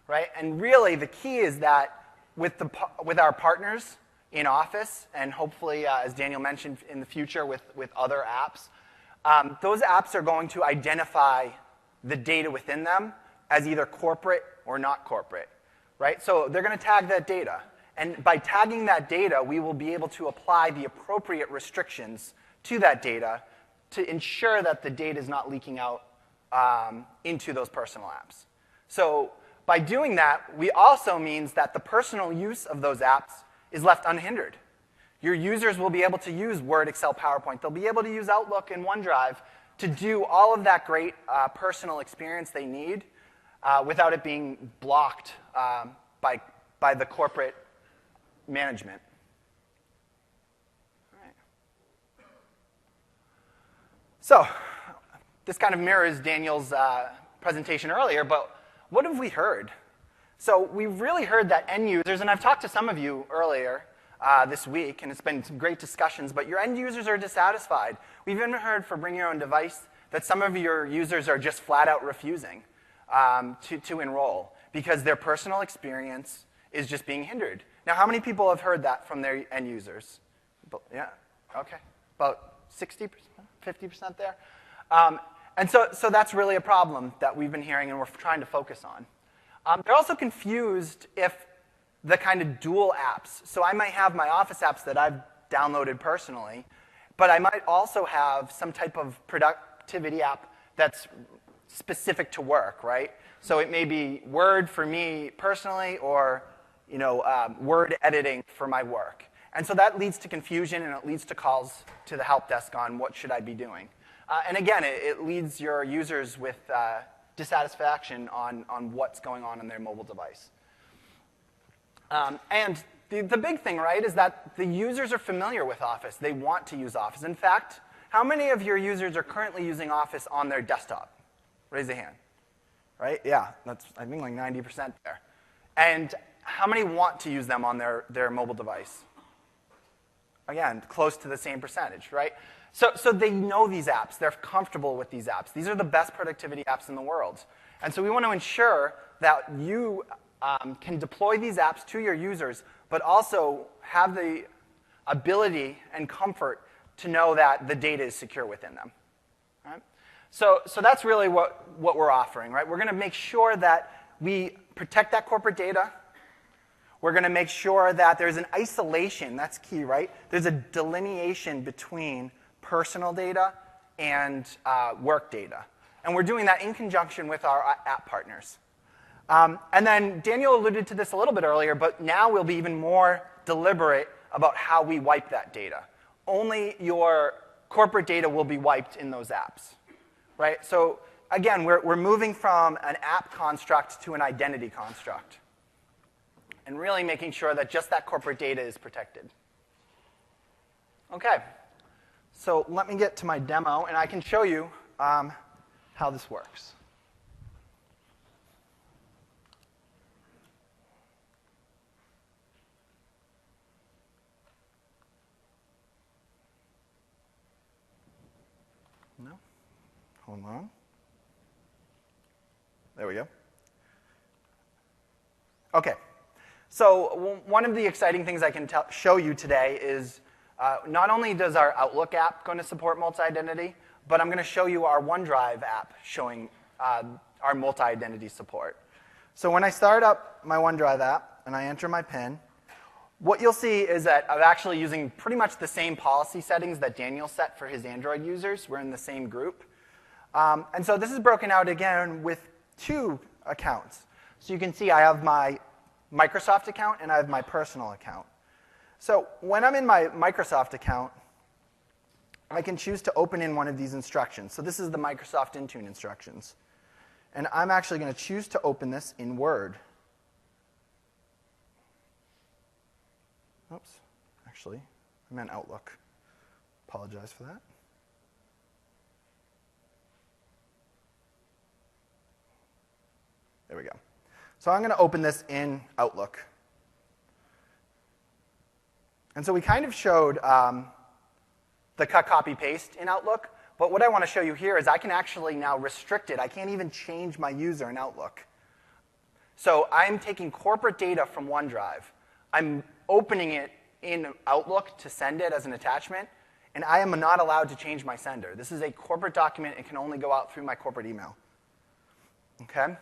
right? And really, the key is that with our partners in Office, and hopefully, as Daniel mentioned, in the future with other apps, those apps are going to identify the data within them as either corporate or not corporate, right? So they're going to tag that data. And by tagging that data, we will be able to apply the appropriate restrictions to that data to ensure that the data is not leaking out into those personal apps. So by doing that, we also means that the personal use of those apps is left unhindered. Your users will be able to use Word, Excel, PowerPoint. They'll be able to use Outlook and OneDrive to do all of that great personal experience they need without it being blocked by the corporate management. All right. So this kind of mirrors Daniel's presentation earlier, but what have we heard? So we've really heard that end users, and I've talked to some of you earlier this week, and it's been some great discussions, but your end users are dissatisfied. We've even heard for Bring Your Own Device that some of your users are just flat out refusing to enroll because their personal experience is just being hindered. Now, how many people have heard that from their end users? Yeah, okay, about 60%, 50% there. And so that's really a problem that we've been hearing and we're trying to focus on. They're also confused if the kind of dual apps. So I might have my Office apps that I've downloaded personally, but I might also have some type of productivity app that's specific to work, right? So it may be Word for me personally, or Word editing for my work. And so that leads to confusion, and it leads to calls to the help desk on what should I be doing. And again, it leads your users with dissatisfaction on what's going on their mobile device. And the big thing, right, is that the users are familiar with Office. They want to use Office. In fact, how many of your users are currently using Office on their desktop? Raise a hand. Right? Yeah, that's, I think, like 90% there. And how many want to use them on their mobile device? Again, close to the same percentage, right? So they know these apps. They're comfortable with these apps. These are the best productivity apps in the world. And so we want to ensure that you can deploy these apps to your users, but also have the ability and comfort to know that the data is secure within them. Right? So that's really what we're offering. Right? We're going to make sure that we protect that corporate data. We're going to make sure that there's an isolation. That's key, right? There's a delineation between personal data and work data. And we're doing that in conjunction with our app partners. And then Daniel alluded to this a little bit earlier, but now we'll be even more deliberate about how we wipe that data. Only your corporate data will be wiped in those apps. Right? So again, we're moving from an app construct to an identity construct, and really making sure that just that corporate data is protected. Okay, so let me get to my demo, and I can show you how this works. No? Hold on. There we go. Okay. So one of the exciting things I can show you today is not only does our Outlook app going to support multi-identity, but I'm going to show you our OneDrive app showing our multi-identity support. So when I start up my OneDrive app and I enter my PIN, what you'll see is that I'm actually using pretty much the same policy settings that Daniel set for his Android users. We're in the same group. And so this is broken out again with 2 accounts. So you can see I have my Microsoft account and I have my personal account. So when I'm in my Microsoft account, I can choose to open in one of these instructions. So this is the Microsoft Intune instructions. And I'm actually going to choose to open this in Word. Oops, actually, I meant Outlook. Apologize for that. There we go. So I'm going to open this in Outlook. And so we kind of showed the cut, copy, paste in Outlook. But what I want to show you here is I can actually now restrict it. I can't even change my user in Outlook. So I'm taking corporate data from OneDrive. I'm opening it in Outlook to send it as an attachment. And I am not allowed to change my sender. This is a corporate document. It can only go out through my corporate email. OK?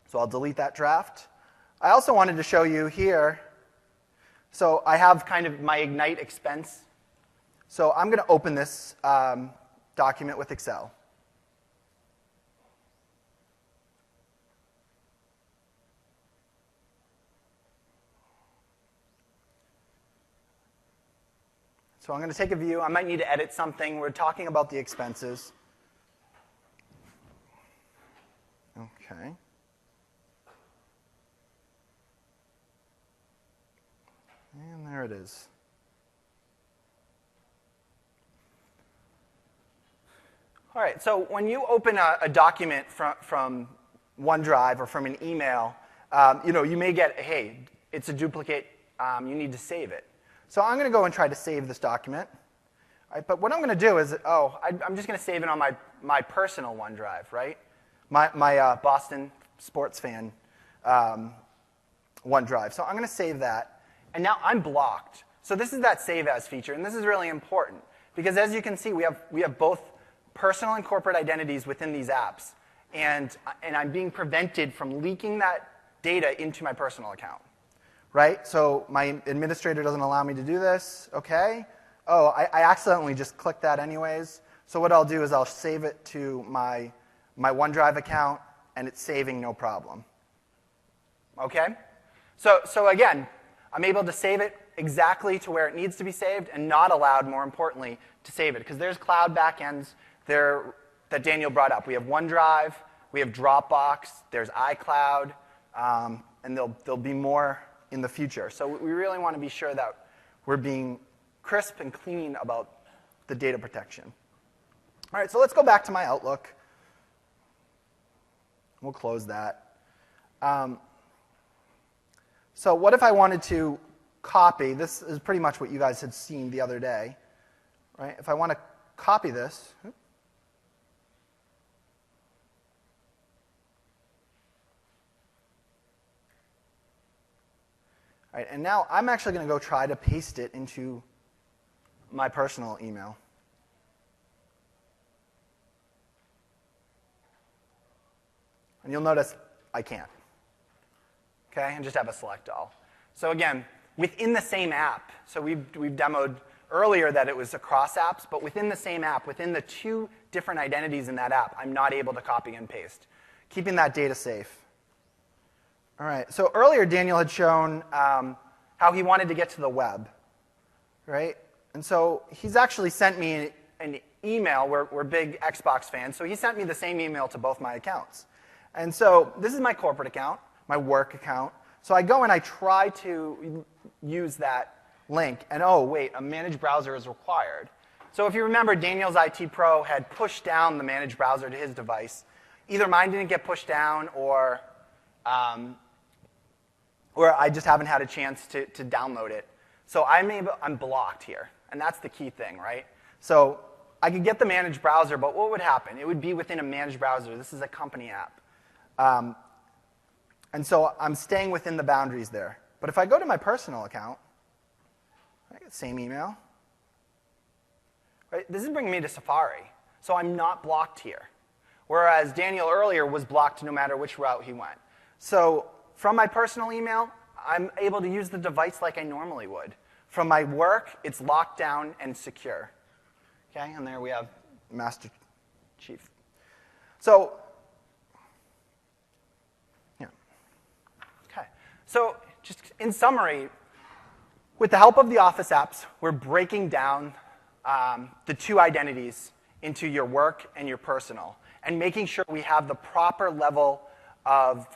So I'll delete that draft. I also wanted to show you here, so I have kind of my Ignite expense. So I'm going to open this document with Excel. So I'm going to take a view. I might need to edit something. We're talking about the expenses. OK. And there it is. All right, so when you open a document from OneDrive or from an email, you may get, hey, it's a duplicate. You need to save it. So I'm going to go and try to save this document. All right, but what I'm going to do is, I'm just going to save it on my personal OneDrive, right? My Boston sports fan OneDrive. So I'm going to save that. And now I'm blocked. So this is that Save As feature. And this is really important. Because as you can see, we have both personal and corporate identities within these apps. And I'm being prevented from leaking that data into my personal account. Right? So my administrator doesn't allow me to do this. OK. Oh, I accidentally just clicked that anyways. So what I'll do is I'll save it to my OneDrive account. And it's saving no problem. OK? So again, I'm able to save it exactly to where it needs to be saved and not allowed, more importantly, to save it. Because there's cloud backends there that Daniel brought up. We have OneDrive, we have Dropbox, there's iCloud, and there'll be more in the future. So we really want to be sure that we're being crisp and clean about the data protection. All right, so let's go back to my Outlook. We'll close that. So what if I wanted to copy? This is pretty much what you guys had seen the other day. Right? If I want to copy this, all right, and now I'm actually going to go try to paste it into my personal email. And you'll notice I can't. Okay, and just have a select all. So again, within the same app, so we've demoed earlier that it was across apps, but within the same app, within the 2 different identities in that app, I'm not able to copy and paste, keeping that data safe. All right, so earlier Daniel had shown how he wanted to get to the web, right? And so he's actually sent me an email. We're big Xbox fans, so he sent me the same email to both my accounts. And so this is my corporate account, my work account. So I go and I try to use that link, and oh, wait, a managed browser is required. So if you remember, Daniel's IT Pro had pushed down the managed browser to his device. Either mine didn't get pushed down, or I just haven't had a chance to download it. So I'm blocked here, and that's the key thing, right? So I could get the managed browser, but what would happen? It would be within a managed browser. This is a company app. And so I'm staying within the boundaries there. But if I go to my personal account, I get the same email. Right? This is bringing me to Safari. So I'm not blocked here. Whereas Daniel earlier was blocked no matter which route he went. So from my personal email, I'm able to use the device like I normally would. From my work, it's locked down and secure. Okay, and there we have Master Chief. So, yeah. Okay, so just in summary, with the help of the Office apps, we're breaking down the two identities into your work and your personal, and making sure we have the proper level of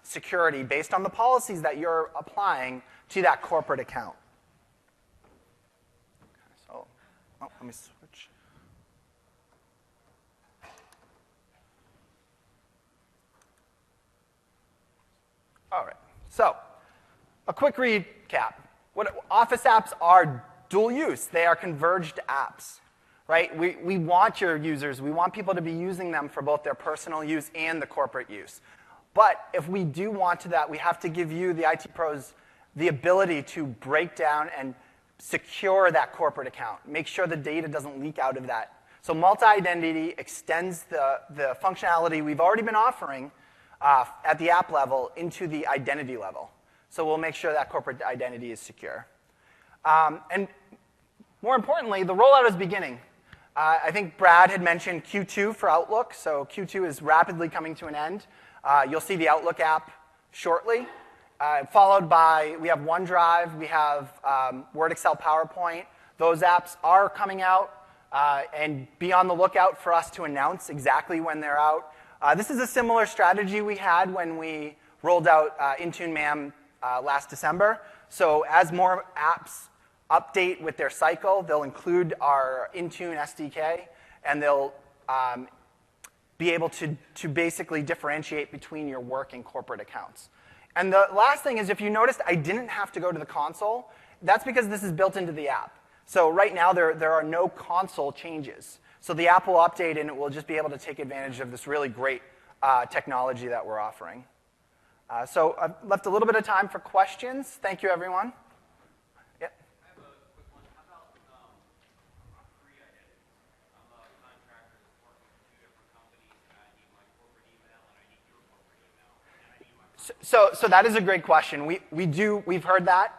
security based on the policies that you're applying to that corporate account. So, let me switch. All right, so a quick recap. What Office apps are dual use. They are converged apps, right? We want your users, we want people to be using them for both their personal use and the corporate use. But if we do want to that, we have to give you, the IT pros, the ability to break down and secure that corporate account. Make sure the data doesn't leak out of that. So multi-identity extends the functionality we've already been offering at the app level into the identity level. So we'll make sure that corporate identity is secure. And more importantly, the rollout is beginning. I think Brad had mentioned Q2 for Outlook, so Q2 is rapidly coming to an end. You'll see the Outlook app shortly, followed by, we have OneDrive, we have Word, Excel, PowerPoint. Those apps are coming out, and be on the lookout for us to announce exactly when they're out. This is a similar strategy we had when we rolled out Intune MAM last December. So as more apps update with their cycle, they'll include our Intune SDK, and they'll be able to basically differentiate between your work and corporate accounts. And the last thing is, if you noticed, I didn't have to go to the console. That's because this is built into the app. So right now, there are no console changes. So the app will update, and it will just be able to take advantage of this really great technology that we're offering. So I've left a little bit of time for questions. Thank you, everyone. Yeah. I have a quick one. How about free identity? I'm a contractor that's working for two different companies, and I need my corporate email, and I need your corporate email, and I need my... So that is a great question. We've heard that.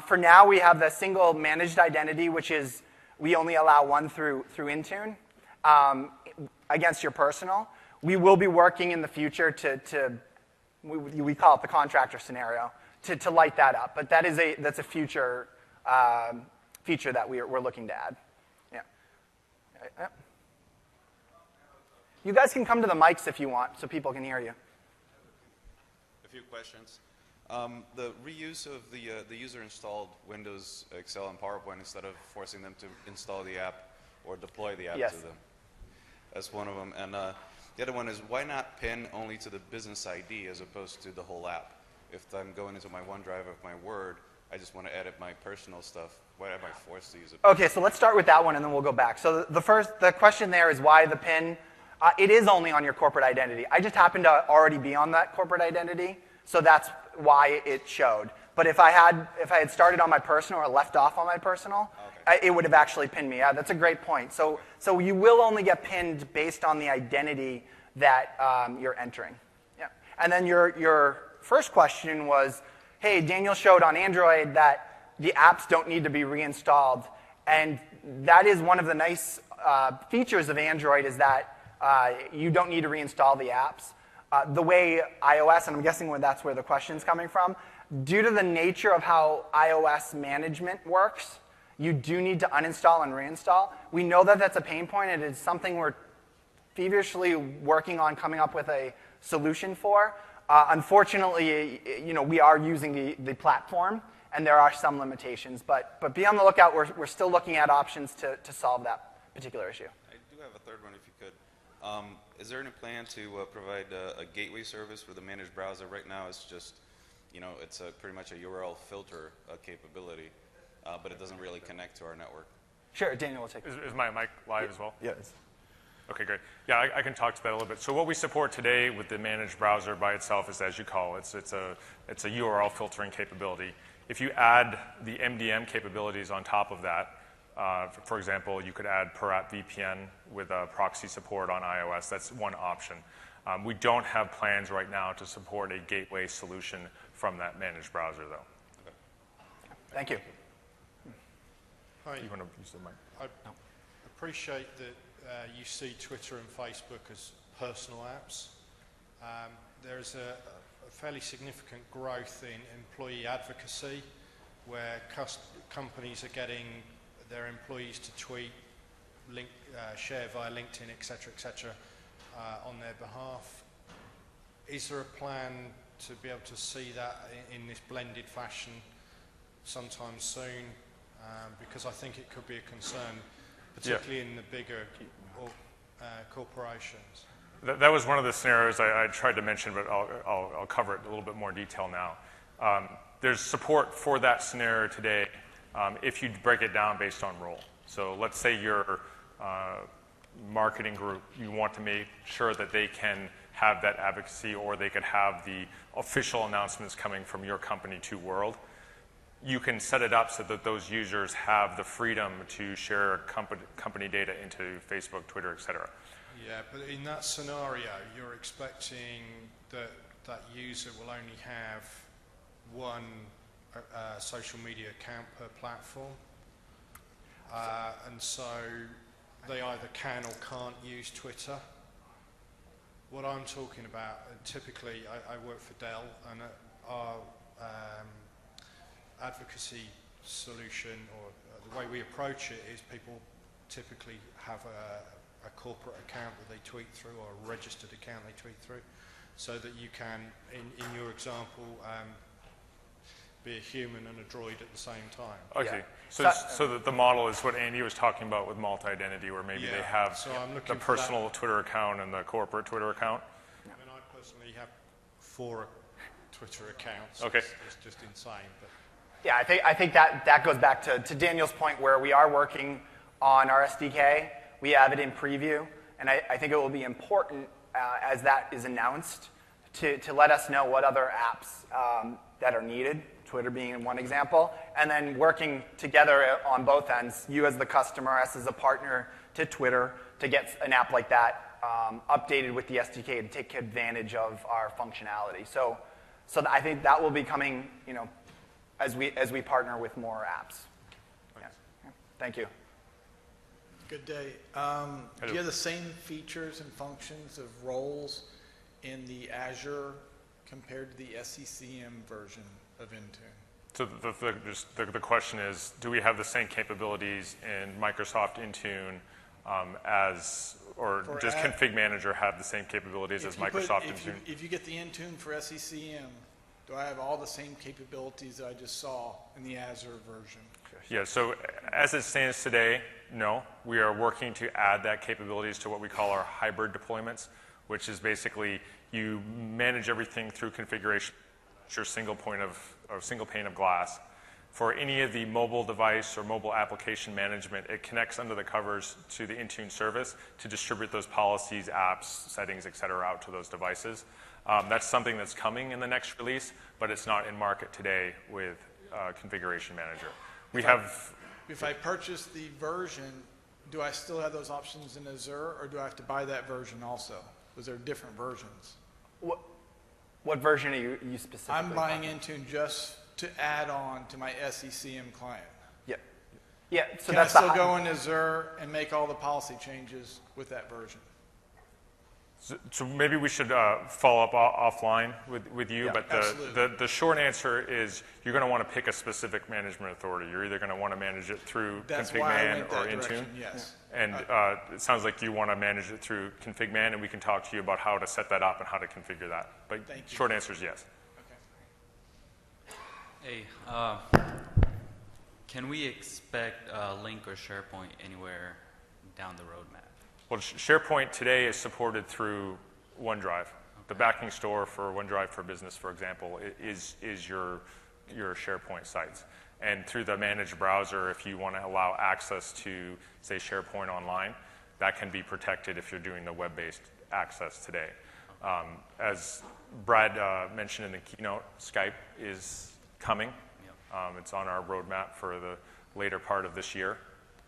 For now, we have the single managed identity, which is we only allow one through Intune against your personal. We will be working in the future we call it the contractor scenario, to light that up. But that's a future feature that we're looking to add. Yeah. You guys can come to the mics if you want, so people can hear you. A few questions. The reuse of the user-installed Windows, Excel, and PowerPoint instead of forcing them to install the app or deploy the app Yes. to them. That's one of them. And the other one is, why not pin only to the business ID as opposed to the whole app? If I'm going into my OneDrive of my Word, I just want to edit my personal stuff. Why am I forced to use it? Okay, so let's start with that one, and then we'll go back. So the question there is why the PIN. It is only on your corporate identity. I just happen to already be on that corporate identity, so that's why it showed. But if I had started on my personal or left off on my personal, okay, it would have actually pinned me. Yeah, that's a great point. So you will only get pinned based on the identity that you're entering. Yeah. And then your first question was, hey, Daniel showed on Android that the apps don't need to be reinstalled. And that is one of the nice features of Android, is that you don't need to reinstall the apps. The way iOS, and I'm guessing that's where the question's coming from, due to the nature of how iOS management works, you do need to uninstall and reinstall. We know that that's a pain point, and it's something we're feverishly working on coming up with a solution for. Unfortunately, we are using the platform, and there are some limitations. But be on the lookout. We're still looking at options to solve that particular issue. I do have a third one, if you could. Is there any plan to provide a gateway service for the managed browser? Right now, it's just, it's pretty much a URL filter capability, but it doesn't really connect to our network. Sure, Daniel will take it. Is my mic live as well? Yes. Okay, great. Yeah, I can talk to that a little bit. So what we support today with the managed browser by itself is, as you call it, it's a URL filtering capability. If you add the MDM capabilities on top of that, for example, you could add per app VPN with proxy support on iOS. That's one option. We don't have plans right now to support a gateway solution from that managed browser, though. Thank you. Hi. You want to use the mic? I appreciate that you see Twitter and Facebook as personal apps. There's a fairly significant growth in employee advocacy where companies are getting their employees to tweet, share via LinkedIn, et cetera, on their behalf. Is there a plan to be able to see that in this blended fashion sometime soon? Because I think it could be a concern, particularly in the bigger corporations. That was one of the scenarios I tried to mention, but I'll cover it in a little bit more detail now. There's support for that scenario today if you break it down based on role. So let's say your marketing group, you want to make sure that they can have that advocacy, or they could have the official announcements coming from your company to world. You can set it up so that those users have the freedom to share company data into Facebook, Twitter, et cetera. Yeah, but in that scenario, you're expecting that that user will only have one social media account per platform. And so they either can or can't use Twitter. What I'm talking about, typically I work for Dell, and our advocacy solution, or the way we approach it, is people typically have a corporate account that they tweet through, or a registered account they tweet through, so that you can, in your example, be a human and a droid at the same time. Okay, Yeah. so the model is what Andy was talking about with multi-identity, where maybe they have so I'm the looking for personal that. Twitter account and the corporate Twitter account. I mean, I personally have 4 Twitter accounts. Okay. It's just insane. But Yeah, I think that goes back to Daniel's point, where we are working on our SDK. We have it in preview, and I think it will be important as that is announced to let us know what other apps that are needed, Twitter being one example, and then working together on both ends, you as the customer, us as a partner to Twitter, to get an app like that updated with the SDK to take advantage of our functionality. So I think that will be coming, as we partner with more apps. Yeah. Thank you. Good day. Do you have the same features and functions of roles in the Azure compared to the SCCM version of Intune? So the question is, do we have the same capabilities in Microsoft Intune or does Config Manager have the same capabilities as Microsoft Intune? If you get the Intune for SCCM, do I have all the same capabilities that I just saw in the Azure version? Yeah, so as it stands today, no. We are working to add that capabilities to what we call our hybrid deployments, which is basically you manage everything through configuration, your single pane of glass. For any of the mobile device or mobile application management, it connects under the covers to the Intune service to distribute those policies, apps, settings, et cetera, out to those devices. That's something that's coming in the next release, but it's not in market today with Configuration Manager. If I purchase the version, do I still have those options in Azure, or do I have to buy that version also? Because there are different versions. What version are you specifically? I'm buying Intune just to add on to my SCCM client. Yeah. So Can that's I still go in Azure and make all the policy changes with that version? So maybe we should follow up offline with you, Yeah, but the short answer is you're going to want to pick a specific management authority. You're either going to want to manage it through ConfigMan or Intune. Yes. And it sounds like you want to manage it through ConfigMan, and we can talk to you about how to set that up and how to configure that. But short answer is yes. Okay. Hey, can we expect a link or SharePoint anywhere down the roadmap? Well, SharePoint today is supported through OneDrive. The backing store for OneDrive for Business, for example, is your SharePoint sites. And through the managed browser, if you want to allow access to, say, SharePoint Online, that can be protected if you're doing the web-based access today. As Brad mentioned in the keynote, Skype is coming. It's on our roadmap for the later part of this year.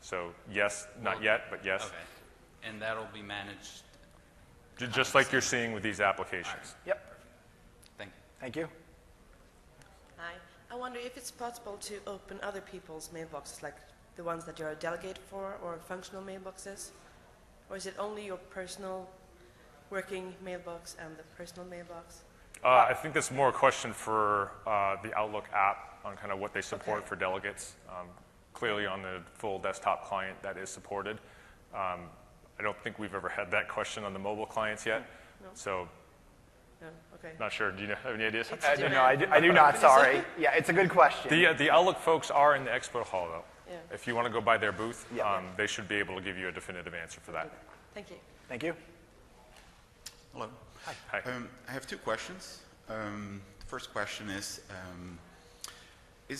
So yes, not yet, but yes. Okay. And that'll be managed Just like you're seeing with these applications. Yep. Thank you. Thank you. Hi. I wonder if it's possible to open other people's mailboxes, like the ones that you're a delegate for, or functional mailboxes? Or is it only your personal working mailbox and the personal mailbox? I think that's more a question for the Outlook app on kind of what they support Okay. for delegates. Clearly on the full desktop client that is supported. I don't think we've ever had that question on the mobile clients yet. No. So No, okay. not sure. Do you have any ideas? It's a No, I do not, sorry. Yeah, it's a good question. The Outlook folks are in the expo hall, though. Yeah. If you want to go by their booth, Yeah. they should be able to give you a definitive answer for that. Thank you. Thank you. Hello. Hi. I have two questions. The first question is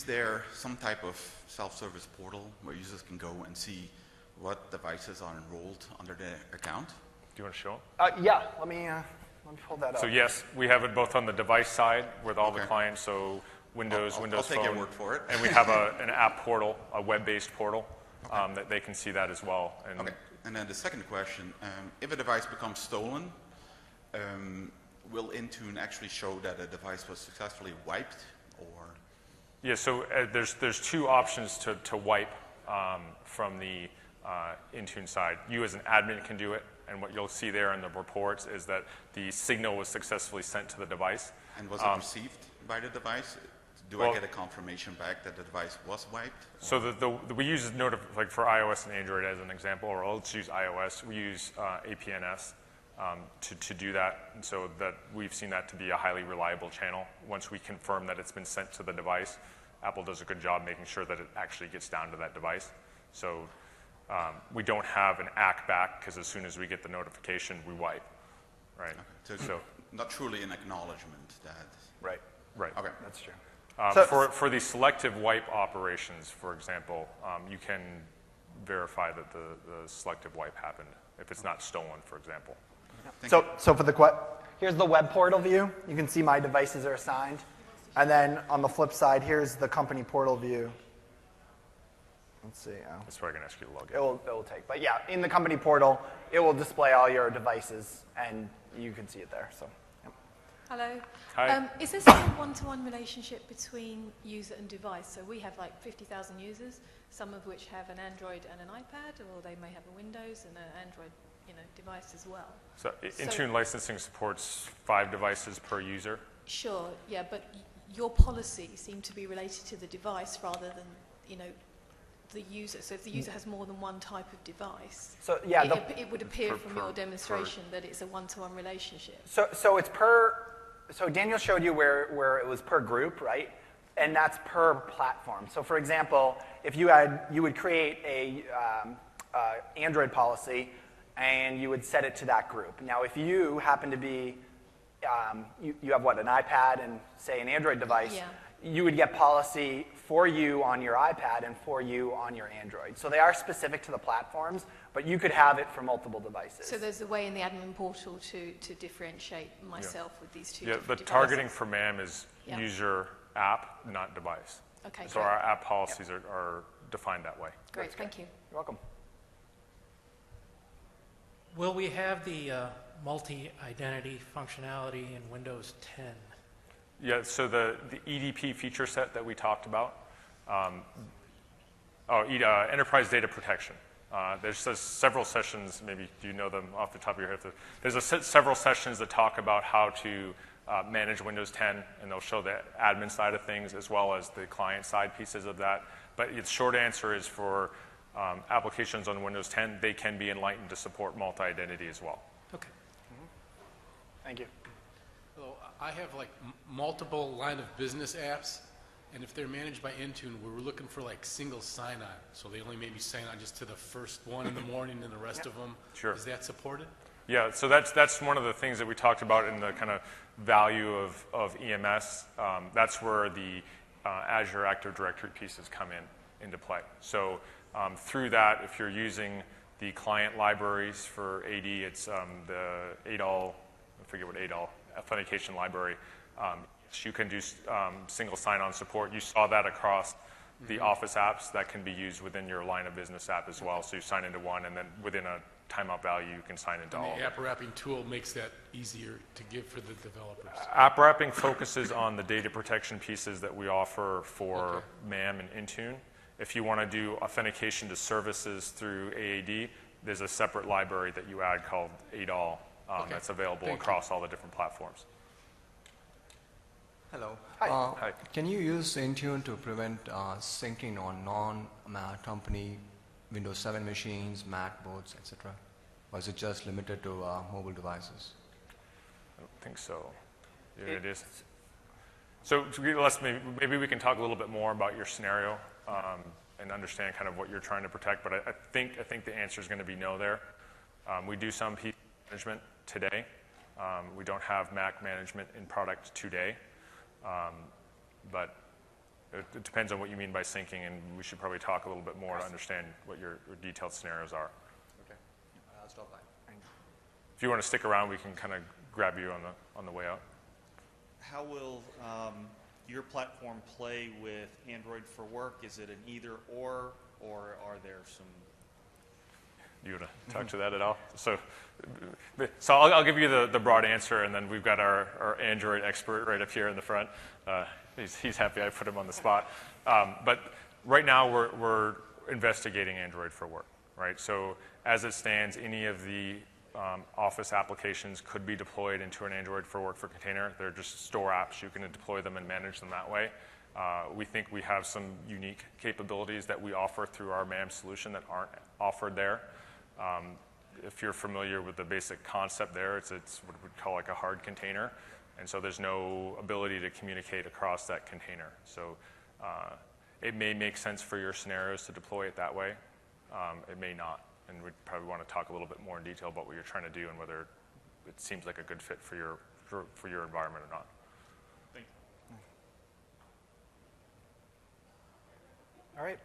there some type of self-service portal where users can go and see what devices are enrolled under their account? Do you want to show them? Yeah, let me pull that up. So yes, we have it both on the device side with all the Okay. clients, so Windows, I'll Windows take Phone. your word for it. And we have an app portal, a web-based portal, that they can see that as well. And Okay. And then the second question, if a device becomes stolen, will Intune actually show that a device was successfully wiped, or? Yeah, so there's two options to wipe from the Intune side. You as an admin can do it, and what you'll see there in the reports is that the signal was successfully sent to the device. And was it received by the device? Do I well- get a confirmation back that the device was wiped? So we use like for iOS and Android as an example, or let's use iOS. We use APNS to do that, and so that we've seen that to be a highly reliable channel. Once we confirm that it's been sent to the device, Apple does a good job making sure that it actually gets down to that device. So we don't have an ACK back because as soon as we get the notification, we wipe, right? So it's not truly an acknowledgement that. Right, Right. Okay. that's true. For the selective wipe operations, for example, you can verify that the selective wipe happened if it's not stolen, for example. So for the here's the web portal view. You can see my devices are assigned. And then on the flip side, here's the company portal view. Let's see. That's where I can ask you to log in. It will take. But yeah, in the company portal, it will display all your devices, and you can see it there. So. Yep. Hello. Hi. Is there some one-to-one relationship between user and device? So we have like 50,000 users, some of which have an Android and an iPad, or they may have a Windows and an Android, device as well. So Intune licensing supports 5 devices per user. Sure, yeah, but your policy seemed to be related to the device rather than, the user. So if the user has more than one type of device, So yeah, it would appear from your per- demonstration that it's a one-to-one relationship. So it's per. So Daniel showed you where it was per group, right? And that's per platform. So for example, if you would create a Android policy, and you would set it to that group. Now, if you happen to be, you have an iPad and say an Android device, Yeah. you would get policy for you on your iPad and for you on your Android. So they are specific to the platforms, but you could have it for multiple devices. So there's a way in the admin portal to differentiate myself with these two Yeah, different the devices. targeting for MAM is Yeah. user app, not device. Okay, So great. our app policies are defined that way. Great, thank you. You're welcome. Will we have the multi-identity functionality in Windows 10? Yeah, so the EDP feature set that we talked about, enterprise data protection. There's several sessions, maybe you know them off the top of your head. There's several sessions that talk about how to manage Windows 10, and they'll show the admin side of things as well as the client side pieces of that. But its short answer is for applications on Windows 10, they can be enlightened to support multi-identity as well. Okay. Thank you. So I have multiple line of business apps, and if they're managed by Intune, we're looking for single sign-on. So they only maybe sign on just to the first one in the morning and the rest of them. Sure. Is that supported? Yeah, so that's one of the things that we talked about in the kind of value of EMS. That's where the Azure Active Directory pieces come into play. So through that, if you're using the client libraries for AD, it's the ADAL, I forget what ADAL, authentication library. You can do single sign-on support. You saw that across the Office apps that can be used within your line of business app as well. So you sign into one, and then within a timeout value, you can sign into all of And it. the app wrapping tool makes that easier to give for the developers. App wrapping focuses on the data protection pieces that we offer for Okay. MAM and Intune. If you want to do authentication to services through AAD, there's a separate library that you add called ADAL that's available Thank you. across all the different platforms. Hello. Hi. Hi. Can you use Intune to prevent syncing on non-company Windows 7 machines, Mac boards, etc.? Or is it just limited to mobile devices? I don't think so. Yeah, it is. So maybe we can talk a little bit more about your scenario and understand kind of what you're trying to protect. But I think the answer is going to be no there. We do some PC management today. We don't have Mac management in product today. But it depends on what you mean by syncing, and we should probably talk a little bit more to understand what your detailed scenarios are. Okay. I'll stop by. If you want to stick around, we can kind of grab you on the way out. How will your platform play with Android for Work? Is it an either or are there some... You want to talk to that at all? So I'll give you the broad answer, and then we've got our Android expert right up here in the front. He's happy I put him on the spot. But right now we're investigating Android for Work, right? So as it stands, any of the Office applications could be deployed into an Android for Work for container. They're just store apps. You can deploy them and manage them that way. We think we have some unique capabilities that we offer through our MAM solution that aren't offered there. If you're familiar with the basic concept there, it's what we'd call like a hard container. And so there's no ability to communicate across that container. So it may make sense for your scenarios to deploy it that way. It may not. And we'd probably want to talk a little bit more in detail about what you're trying to do and whether it seems like a good fit for your environment or not. Thank you. All right.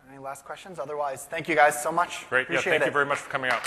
Any last questions? Otherwise, thank you guys so much. Great. Appreciate Thank it. you very much for coming out.